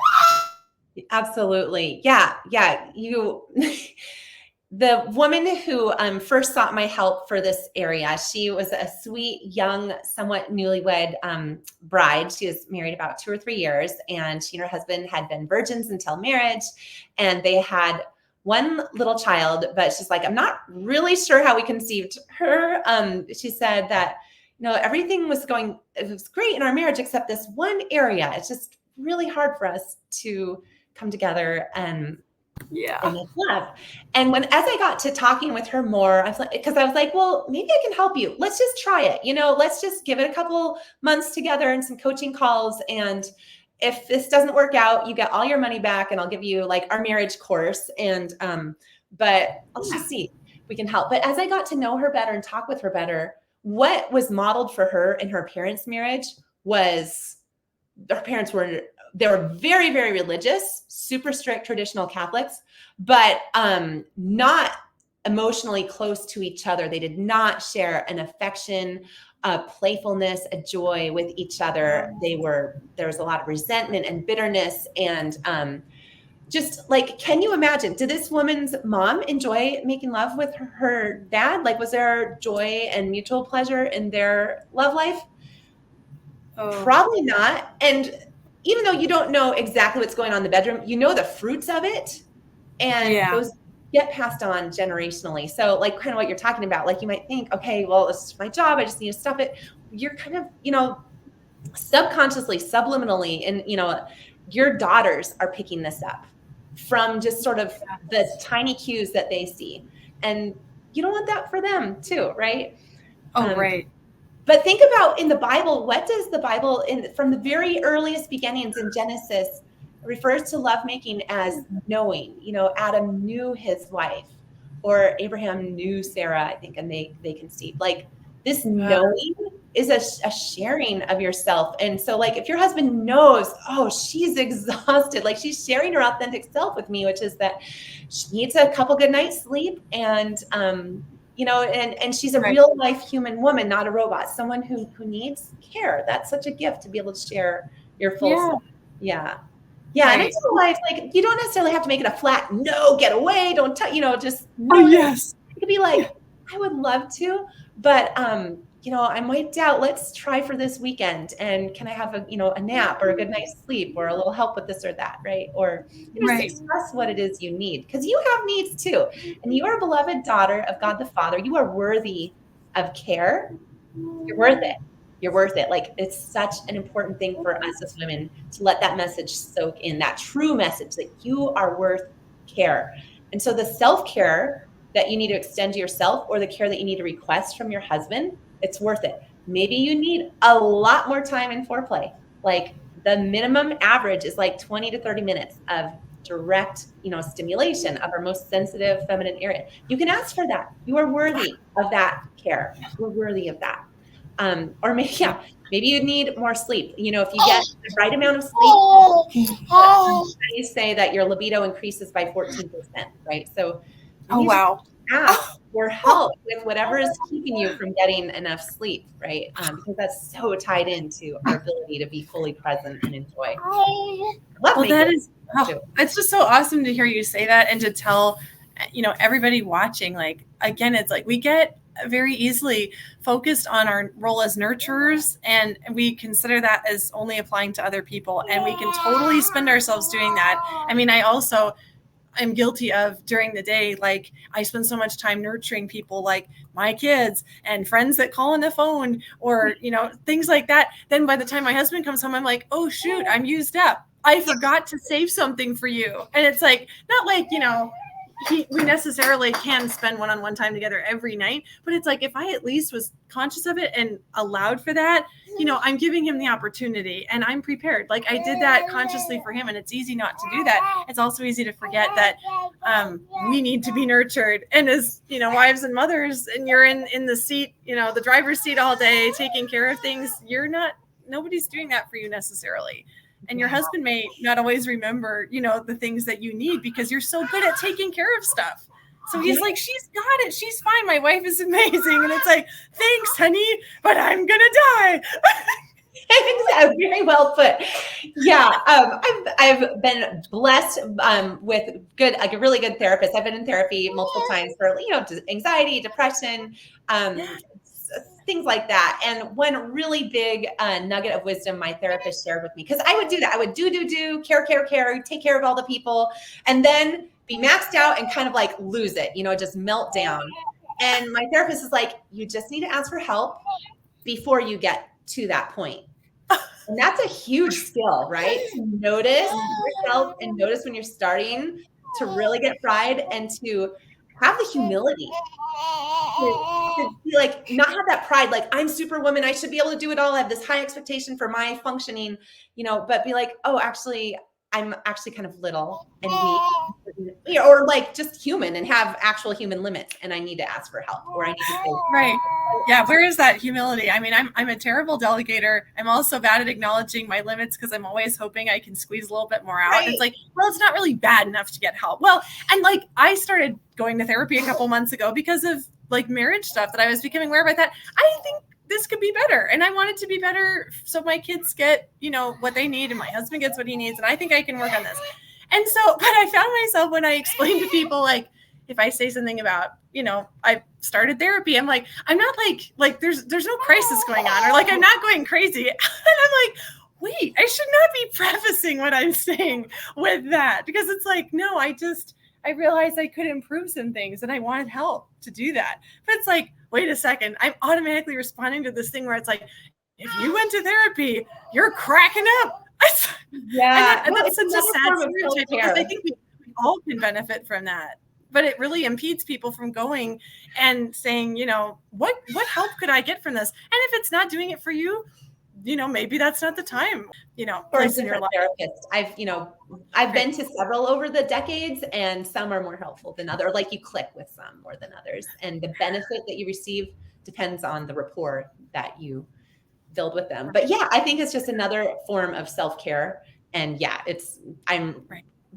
Absolutely. Yeah. The woman who first sought my help for this area, she was a sweet, young, somewhat newlywed bride. She was married about 2 or 3 years, and she and her husband had been virgins until marriage, and they had one little child, but she's like, I'm not really sure how we conceived her. She said that, everything was it was great in our marriage, except this one area. It's just really hard for us to come together and love. And as I got to talking with her more, I was like, well, maybe I can help you. Let's just try it. Let's just give it a couple months together and some coaching calls. And if this doesn't work out, you get all your money back, and I'll give you like our marriage course. And, but let's just see if we can help. But as I got to know her better and talk with her better, what was modeled for her in her parents' marriage was, her parents were very, very religious, super strict traditional Catholics, but not emotionally close to each other. They did not share an affection, a playfulness, a joy with each other. There was a lot of resentment and bitterness, and just like, can you imagine? Did this woman's mom enjoy making love with her dad? Like, was there joy and mutual pleasure in their love life? Probably not. And even though you don't know exactly what's going on in the bedroom, the fruits of it, and those get passed on generationally. So like kind of what you're talking about, like you might think, okay, well, it's my job, I just need to stuff it. You're kind of, subconsciously, subliminally, and, your daughters are picking this up from just sort of the tiny cues that they see. And you don't want that for them too, right? Right. But think about in the Bible, what does the Bible, from the very earliest beginnings in Genesis, refers to lovemaking as knowing. Adam knew his wife, or Abraham knew Sarah, I think, and they conceived. Like, this knowing is a sharing of yourself. And so, like, if your husband knows, oh, she's exhausted, like, she's sharing her authentic self with me, which is that she needs a couple good nights sleep, and and she's a real life human woman, not a robot, someone who needs care. That's such a gift to be able to share your full self. Yeah. And I feel like you don't necessarily have to make it a flat no, get away, don't touch, just no. Yes. It could be like, I would love to, but I'm wiped out. Let's try for this weekend. And can I have a nap or a good night's sleep or a little help with this or that, right? Or just express what it is you need, because you have needs too. And you are a beloved daughter of God the Father. You are worthy of care. You're worth it. You're worth it. Like, it's such an important thing for us as women to let that message soak in, that true message that you are worth care. And so the self-care that you need to extend to yourself, or the care that you need to request from your husband, it's worth it. Maybe you need a lot more time in foreplay. Like, the minimum average is like 20 to 30 minutes of direct, stimulation of our most sensitive feminine area. You can ask for that. You are worthy of that care. You're worthy of that. Or maybe you need more sleep. If you get the right amount of sleep, studies say that your libido increases by 14%, right? So ask for help with whatever is keeping you from getting enough sleep, right? Because that's so tied into our ability to be fully present and enjoy. It's just so awesome to hear you say that, and to tell, everybody watching, like, again, it's like we get very easily focused on our role as nurturers, and we consider that as only applying to other people, and we can totally spend ourselves doing that. I mean, I also am guilty of, during the day, like, I spend so much time nurturing people, like my kids and friends that call on the phone, or things like that. Then by the time my husband comes home, I'm like, oh shoot, I'm used up, I forgot to save something for you. And it's like, not like we necessarily can spend one-on-one time together every night, but it's like, if I at least was conscious of it and allowed for that, I'm giving him the opportunity, and I'm prepared. Like, I did that consciously for him, and it's easy not to do that. It's also easy to forget that we need to be nurtured. And as wives and mothers, and you're in the seat, the driver's seat all day, taking care of things, nobody's doing that for you necessarily. And your husband may not always remember, the things that you need, because you're so good at taking care of stuff. So he's like, she's got it. She's fine. My wife is amazing. And it's like, thanks, honey, but I'm going to die. Very well put. Yeah. I've been blessed with a really good therapist. I've been in therapy multiple times for, anxiety, depression, things like that. And one really big nugget of wisdom my therapist shared with me, because I would do that. I would do, care, take care of all the people, and then be maxed out and kind of like lose it, just melt down. And my therapist is like, you just need to ask for help before you get to that point. And that's a huge skill, right? To notice yourself and notice when you're starting to really get fried, and to have the humility to be like, not have that pride, like, I'm Superwoman, I should be able to do it all, I have this high expectation for my functioning, but be like, oh, actually, I'm actually kind of little and weak, or like just human and have actual human limits, and I need to ask for help, or I need to say, right. Yeah. Where is that humility? I mean, I'm a terrible delegator. I'm also bad at acknowledging my limits, because I'm always hoping I can squeeze a little bit more out. Right. It's like, well, it's not really bad enough to get help. Well, and like, I started going to therapy a couple months ago because of like marriage stuff that I was becoming aware of. I thought, I think this could be better. And I want it to be better so my kids get, what they need, and my husband gets what he needs. And I think I can work on this. And so, but I found myself, when I explain to people, like, if I say something about, I started therapy, I'm like, I'm not like there's no crisis going on, or like, I'm not going crazy. And I'm like, wait, I should not be prefacing what I'm saying with that, because it's like, no, I realized I could improve some things, and I wanted help to do that. But it's like, wait a second, I'm automatically responding to this thing where it's like, if you went to therapy, you're cracking up. Yeah. And that's such a sad stereotype, because I think we all can benefit from that. But it really impedes people from going and saying, what help could I get from this? And if it's not doing it for you, maybe that's not the time, for a place in your different life. therapist. I've been to several over the decades, and some are more helpful than others. Like, you click with some more than others, and the benefit that you receive depends on the rapport that you build with them. But yeah, I think it's just another form of self-care. And yeah, I'm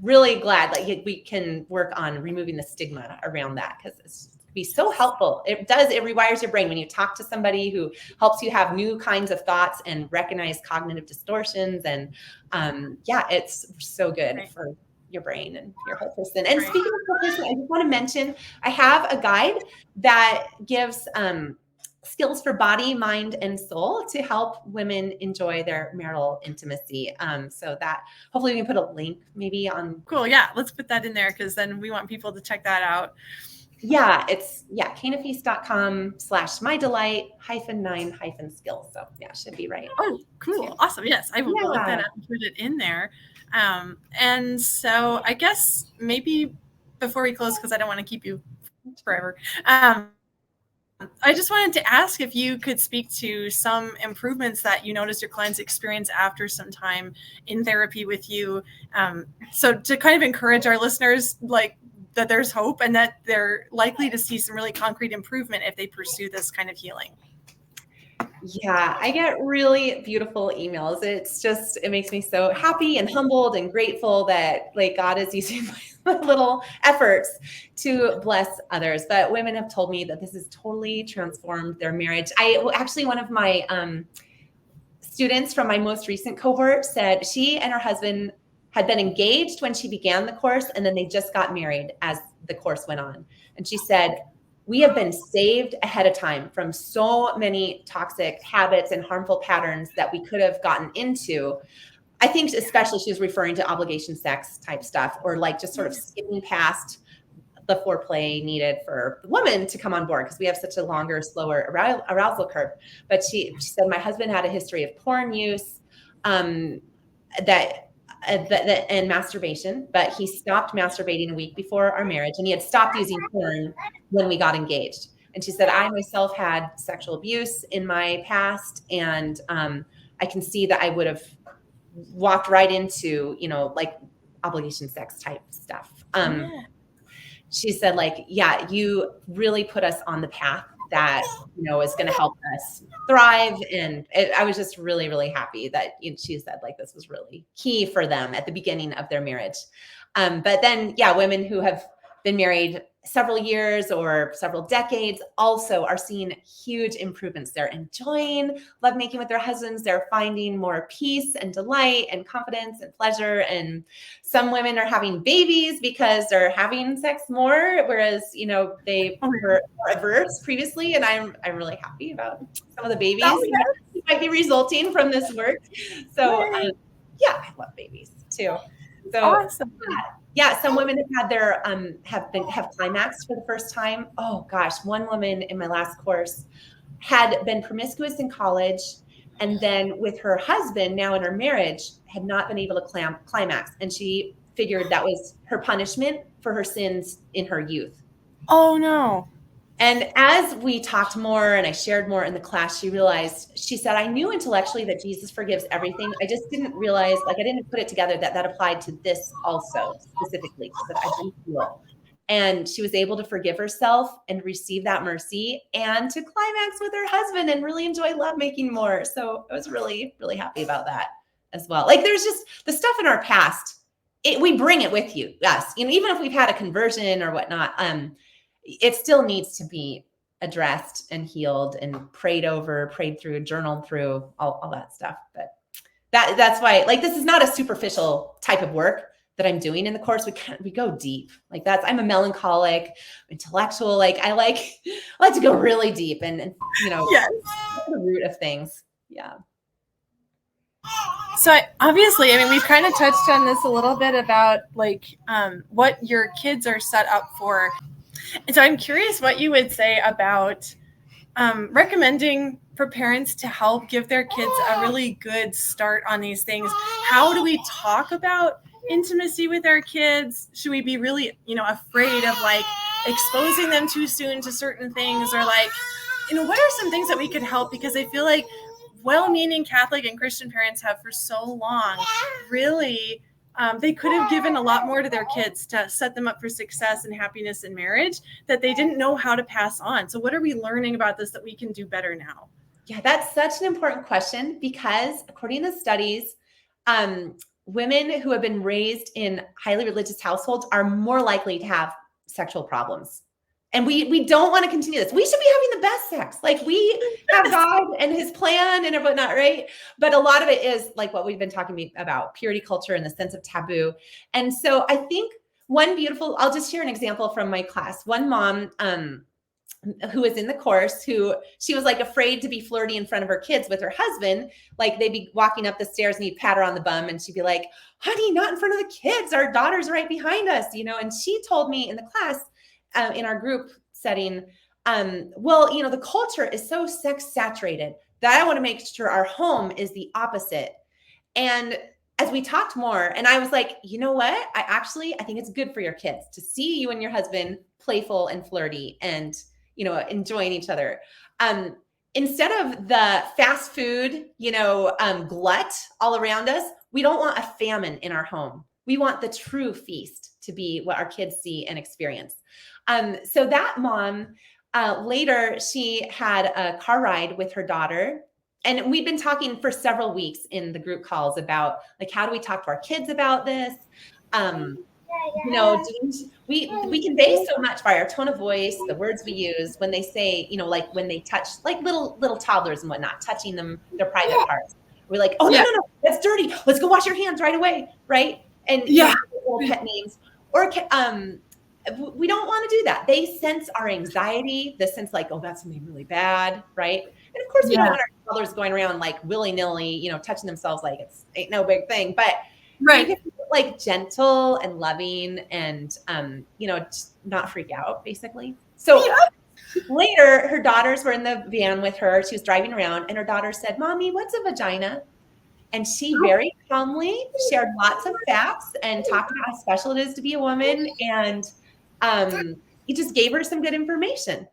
really glad that we can work on removing the stigma around that, because it's be so helpful. It rewires your brain when you talk to somebody who helps you have new kinds of thoughts and recognize cognitive distortions. And it's so good for your brain and your whole person. And speaking of whole person, I just want to mention, I have a guide that gives skills for body, mind, and soul to help women enjoy their marital intimacy. So that hopefully we can put a link maybe on. Cool. Yeah. Let's put that in there, because then we want people to check that out. Yeah, it's canafeast.com/mydelight-9-skills. So yeah, it should be right. Oh, cool. Yeah. Awesome. Yes, I will look that up and put it in there. And so I guess maybe before we close, because I don't want to keep you forever, I just wanted to ask if you could speak to some improvements that you noticed your clients experience after some time in therapy with you. So to kind of encourage our listeners, that there's hope and that they're likely to see some really concrete improvement if they pursue this kind of healing. Yeah, I get really beautiful emails. It makes me so happy and humbled and grateful that God is using my little efforts to bless others. But women have told me that this has totally transformed their marriage. One of my students from my most recent cohort said she and her husband had been engaged when she began the course, and then they just got married as the course went on. And she said, we have been saved ahead of time from so many toxic habits and harmful patterns that we could have gotten into. I think especially she was referring to obligation sex type stuff, or just sort of skipping past the foreplay needed for the woman to come on board, because we have such a longer, slower arousal curve. But she said, my husband had a history of porn use, and masturbation, but he stopped masturbating a week before our marriage, and he had stopped using porn when we got engaged. And she said, I myself had sexual abuse in my past, and I can see that I would have walked right into, obligation sex type stuff. She said, you really put us on the path that, is going to help us thrive. And I was just really, really happy that she said this was really key for them at the beginning of their marriage. But then, women who have been married several years or several decades also are seeing huge improvements. They're enjoying lovemaking with their husbands. They're finding more peace and delight and confidence and pleasure. And some women are having babies because they're having sex more, whereas, they were averse previously. And I'm really happy about some of the babies that might be resulting from this work. So I love babies too. So awesome. Yeah, some women have had have climaxed for the first time. Oh gosh, one woman in my last course had been promiscuous in college, and then with her husband, now in her marriage, had not been able to climax, and she figured that was her punishment for her sins in her youth. Oh no. And as we talked more and I shared more in the class, she said, I knew intellectually that Jesus forgives everything. I just didn't realize, I didn't put it together that applied to this also specifically. She said, I didn't feel. And she was able to forgive herself and receive that mercy and to climax with her husband and really enjoy lovemaking more. So I was really, really happy about that as well. There's just the stuff in our past, we bring it with us. Even if we've had a conversion or whatnot, it still needs to be addressed and healed and prayed through, journaled through, all that stuff. But that's why, this is not a superficial type of work that I'm doing in the course. We go deep. I'm a melancholic, intellectual. I like to go really deep and yes. The root of things. Yeah. So obviously, we've kind of touched on this a little bit about what your kids are set up for. And so I'm curious what you would say about recommending for parents to help give their kids a really good start on these things. How do we talk about intimacy with our kids? Should we be really, afraid of exposing them too soon to certain things, or what are some things that we could help? Because I feel like well-meaning Catholic and Christian parents have for so long, really, they could have given a lot more to their kids to set them up for success and happiness in marriage that they didn't know how to pass on. So what are we learning about this that we can do better now? Yeah, that's such an important question, because according to studies, women who have been raised in highly religious households are more likely to have sexual problems. And we don't want to continue this. We should be having the best sex. Like, we have God and his plan and whatnot, right? But a lot of it is like what we've been talking about, purity culture and the sense of taboo. And so I think I'll just share an example from my class. One mom, who was in the course, she was like afraid to be flirty in front of her kids with her husband. Like, they'd be walking up the stairs and he'd pat her on the bum and she'd be like, honey, not in front of the kids. Our daughter's right behind us, And she told me in the class, in our group setting, the culture is so sex saturated that I want to make sure our home is the opposite. And as we talked more, and I was like, you know what? I think it's good for your kids to see you and your husband playful and flirty and, enjoying each other. Instead of the fast food, glut all around us, we don't want a famine in our home. We want the true feast to be what our kids see and experience. So that mom, later, she had a car ride with her daughter. And we've been talking for several weeks in the group calls about, like, how do we talk to our kids about this? We convey so much by our tone of voice, the words we use when they say, like when they touch, like little toddlers and whatnot, touching their private parts. We're like, oh, no, that's dirty. Let's go wash your hands right away. Right. And old pet names, or we don't want to do that. They sense our anxiety, the sense like, oh, that's something really bad. Right. And of course, we don't want our toddlers going around like willy-nilly, touching themselves like ain't no big thing. But right, like gentle and loving and, just not freak out, basically. So later, her daughters were in the van with her. She was driving around, and her daughter said, Mommy, what's a vagina? And she very calmly shared lots of facts and talked about how special it is to be a woman. And he just gave her some good information.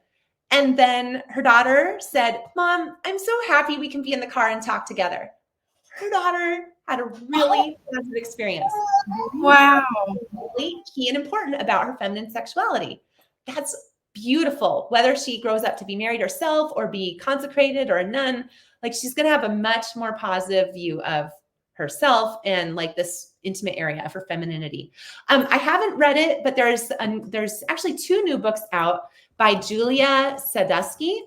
And then her daughter said, Mom, I'm so happy we can be in the car and talk together. Her daughter had a really positive experience. Wow. Really key and important about her feminine sexuality. That's beautiful. Whether she grows up to be married herself or be consecrated or a nun, like, she's going to have a much more positive view of herself and like this intimate area of her femininity. I haven't read it, but there's actually 2 new books out by Julia Sadusky,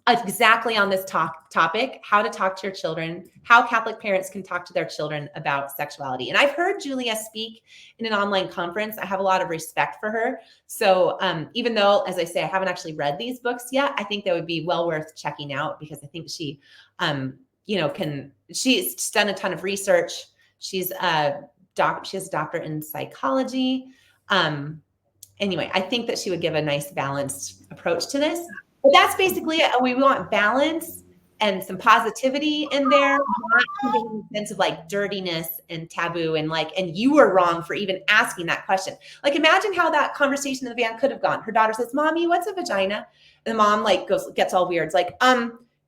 exactly on this topic, how to talk to your children, how Catholic parents can talk to their children about sexuality. And I've heard Julia speak in an online conference. I have a lot of respect for her. So even though, as I say, I haven't actually read these books yet, I think they would be well worth checking out, because I think she, she's done a ton of research. She has a doctorate in psychology. Anyway, I think that she would give a nice balanced approach to this. But that's basically it. We want balance and some positivity in there, not a sense of like dirtiness and taboo and you were wrong for even asking that question. Like, imagine how that conversation in the van could have gone. Her daughter says, Mommy, what's a vagina? And the mom gets all weird. It's like,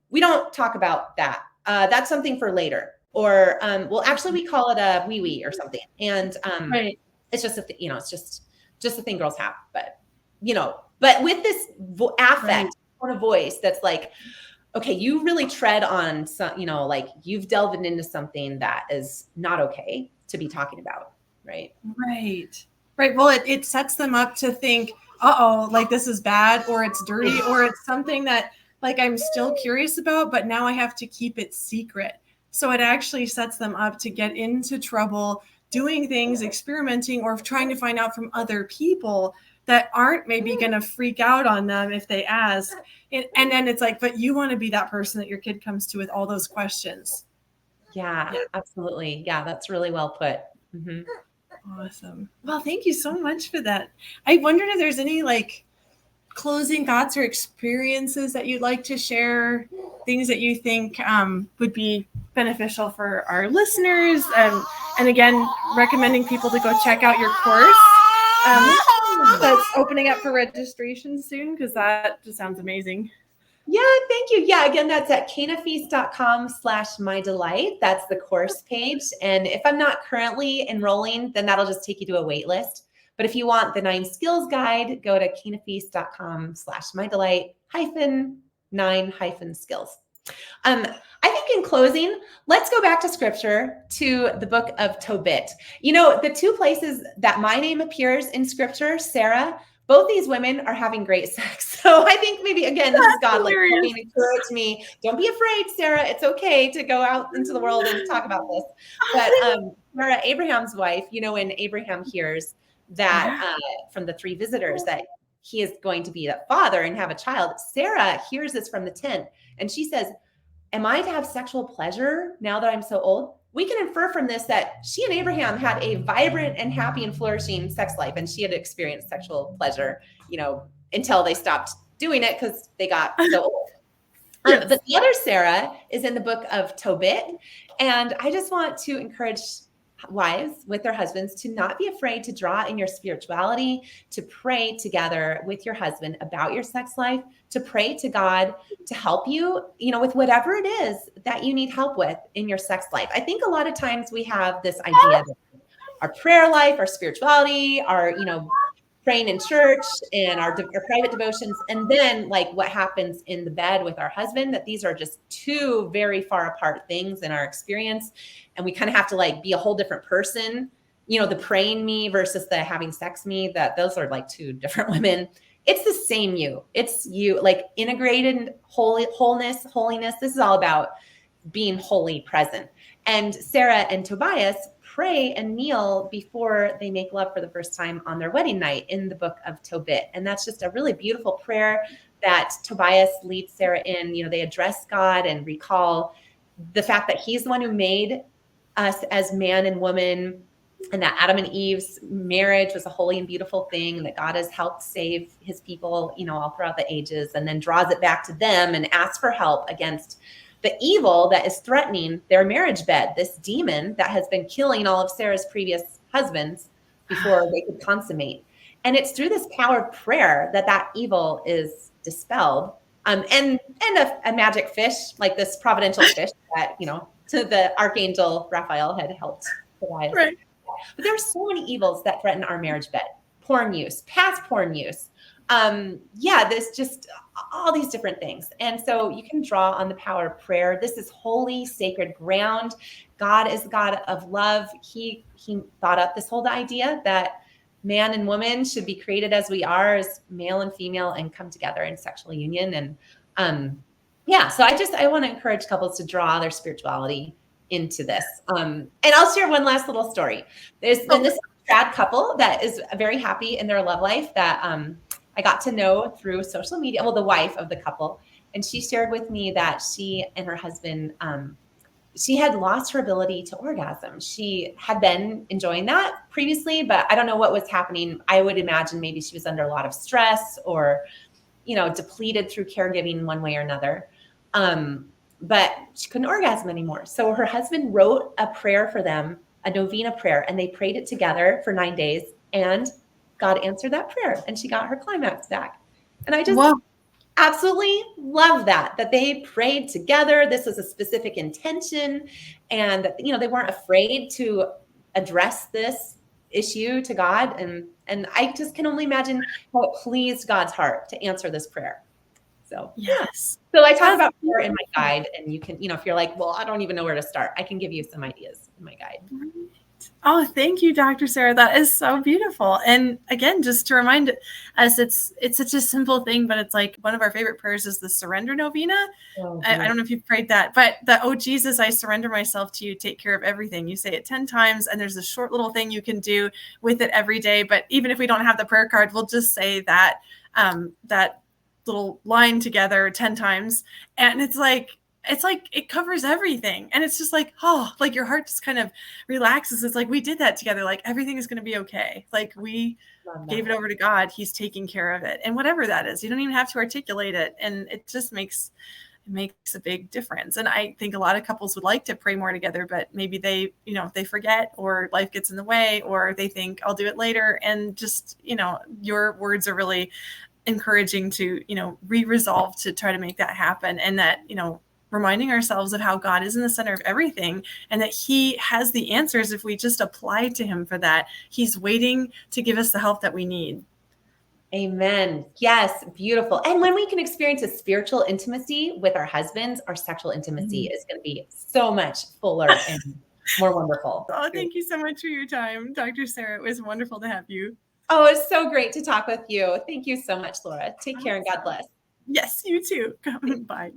we don't talk about that. That's something for later. Or, well, actually we call it a wee-wee or something. And right. It's just it's just a thing girls have, but with this affect, right, tone of voice that's like, okay, you really tread on some, you've delved into something that is not okay to be talking about. Right. Right. Well, it sets them up to think, this is bad, or it's dirty, or it's something that I'm still curious about, but now I have to keep it secret. So it actually sets them up to get into trouble doing things, experimenting, or trying to find out from other people that aren't maybe going to freak out on them if they ask. And then it's like, but you want to be that person that your kid comes to with all those questions. Yeah, absolutely. Yeah, that's really well put. Mm-hmm. Awesome. Well, thank you so much for that. I wondered if there's any closing thoughts or experiences that you'd like to share, things that you think would be beneficial for our listeners. And again, recommending people to go check out your course. That's opening up for registration soon, because that just sounds amazing. Yeah, thank you. Yeah, again, that's at canafeast.com/mydelight. That's the course page. And if I'm not currently enrolling, then that'll just take you to a wait list. But if you want the 9 skills guide, go to canafeast.com/mydelight -9 skills. I think in closing, let's go back to scripture, to the book of Tobit. You know, the 2 places that my name appears in scripture, Sarah, both these women are having great sex. So I think maybe, again, this is God like helping encourage me. Don't be afraid, Sarah. It's okay to go out into the world and talk about this. But Sarah, Abraham's wife, you know, when Abraham hears that from the 3 visitors that he is going to be a father and have a child, Sarah hears this from the tent and she says, am I to have sexual pleasure now that I'm so old? We can infer from this that she and Abraham had a vibrant and happy and flourishing sex life, and she had experienced sexual pleasure, you know, until they stopped doing it because they got so old. Yes. But the other Sarah is in the book of Tobit, and I just want to encourage wives with their husbands to not be afraid to draw in your spirituality, to pray together with your husband about your sex life, to pray to God to help you, you know, with whatever it is that you need help with in your sex life. I think a lot of times we have this idea that our prayer life, our spirituality, our, you know, praying in church and our private devotions, and then like what happens in the bed with our husband, that these are just 2 very far apart things in our experience. And we kind of have to like be a whole different person, you know, the praying me versus the having sex me, that those are like 2 different women. It's the same you. It's you, like integrated holiness. This is all about being wholly present. And Sarah and Tobias pray and kneel before they make love for the first time on their wedding night in the book of Tobit. And that's just a really beautiful prayer that Tobias leads Sarah in. You know, they address God and recall the fact that he's the one who made us as man and woman, and that Adam and Eve's marriage was a holy and beautiful thing, that God has helped save his people, you know, all throughout the ages, and then draws it back to them and asks for help against the evil that is threatening their marriage bed, this demon that has been killing all of Sarah's previous husbands before they could consummate. And it's through this power of prayer that that evil is dispelled. And a magic fish, like this providential fish that, you know, to the archangel Raphael had helped provide. Right. But there are so many evils that threaten our marriage bed. Porn use, past porn use. There's just all these different things. And so you can draw on the power of prayer. This is holy, sacred ground. God is God of love. He thought up this whole idea that man and woman should be created as we are, as male and female, and come together in sexual union. And so I want to encourage couples to draw their spirituality into this. And I'll share one last little story. There's been this trad couple that is very happy in their love life that I got to know through social media. Well, the wife of the couple, and she shared with me that she and her husband, she had lost her ability to orgasm. She had been enjoying that previously, but I don't know what was happening. I would imagine maybe she was under a lot of stress or, you know, depleted through caregiving one way or another. But she couldn't orgasm anymore. So her husband wrote a prayer for them, a novena prayer, and they prayed it together for 9 days, and God answered that prayer and she got her climax back. And I just absolutely love that they prayed together. This was a specific intention, and, you know, they weren't afraid to address this issue to God. And I just can only imagine how it pleased God's heart to answer this prayer. So, yes. So I talk about prayer in my guide, and you can, you know, if you're like, well, I don't even know where to start, I can give you some ideas in my guide. Oh, thank you, Dr. Sarah. That is so beautiful. And again, just to remind us, it's such a simple thing, but it's like one of our favorite prayers is the surrender novena. I don't know if you've prayed that, but oh, Jesus, I surrender myself to you. Take care of everything. You say it 10 times, and there's a short little thing you can do with it every day. But even if we don't have the prayer card, we'll just say that, that little line together 10 times. And it's like it covers everything. And it's just like, oh, like your heart just kind of relaxes. It's like, we did that together. Like everything is going to be okay. Like we gave it over to God. He's taking care of it. And whatever that is, you don't even have to articulate it. And it just makes a big difference. And I think a lot of couples would like to pray more together, but maybe they, you know, they forget, or life gets in the way, or they think I'll do it later. And just, you know, your words are really encouraging to, re-resolve to try to make that happen. And that, reminding ourselves of how God is in the center of everything and that he has the answers if we just apply to him for that. He's waiting to give us the help that we need. Amen. Yes, beautiful. And when we can experience a spiritual intimacy with our husbands, our sexual intimacy is going to be so much fuller and more wonderful. Oh, thank you so much for your time, Dr. Sarah. It was wonderful to have you. Oh, it's so great to talk with you. Thank you so much, Laura. Take care and God bless. Yes, you too. Bye.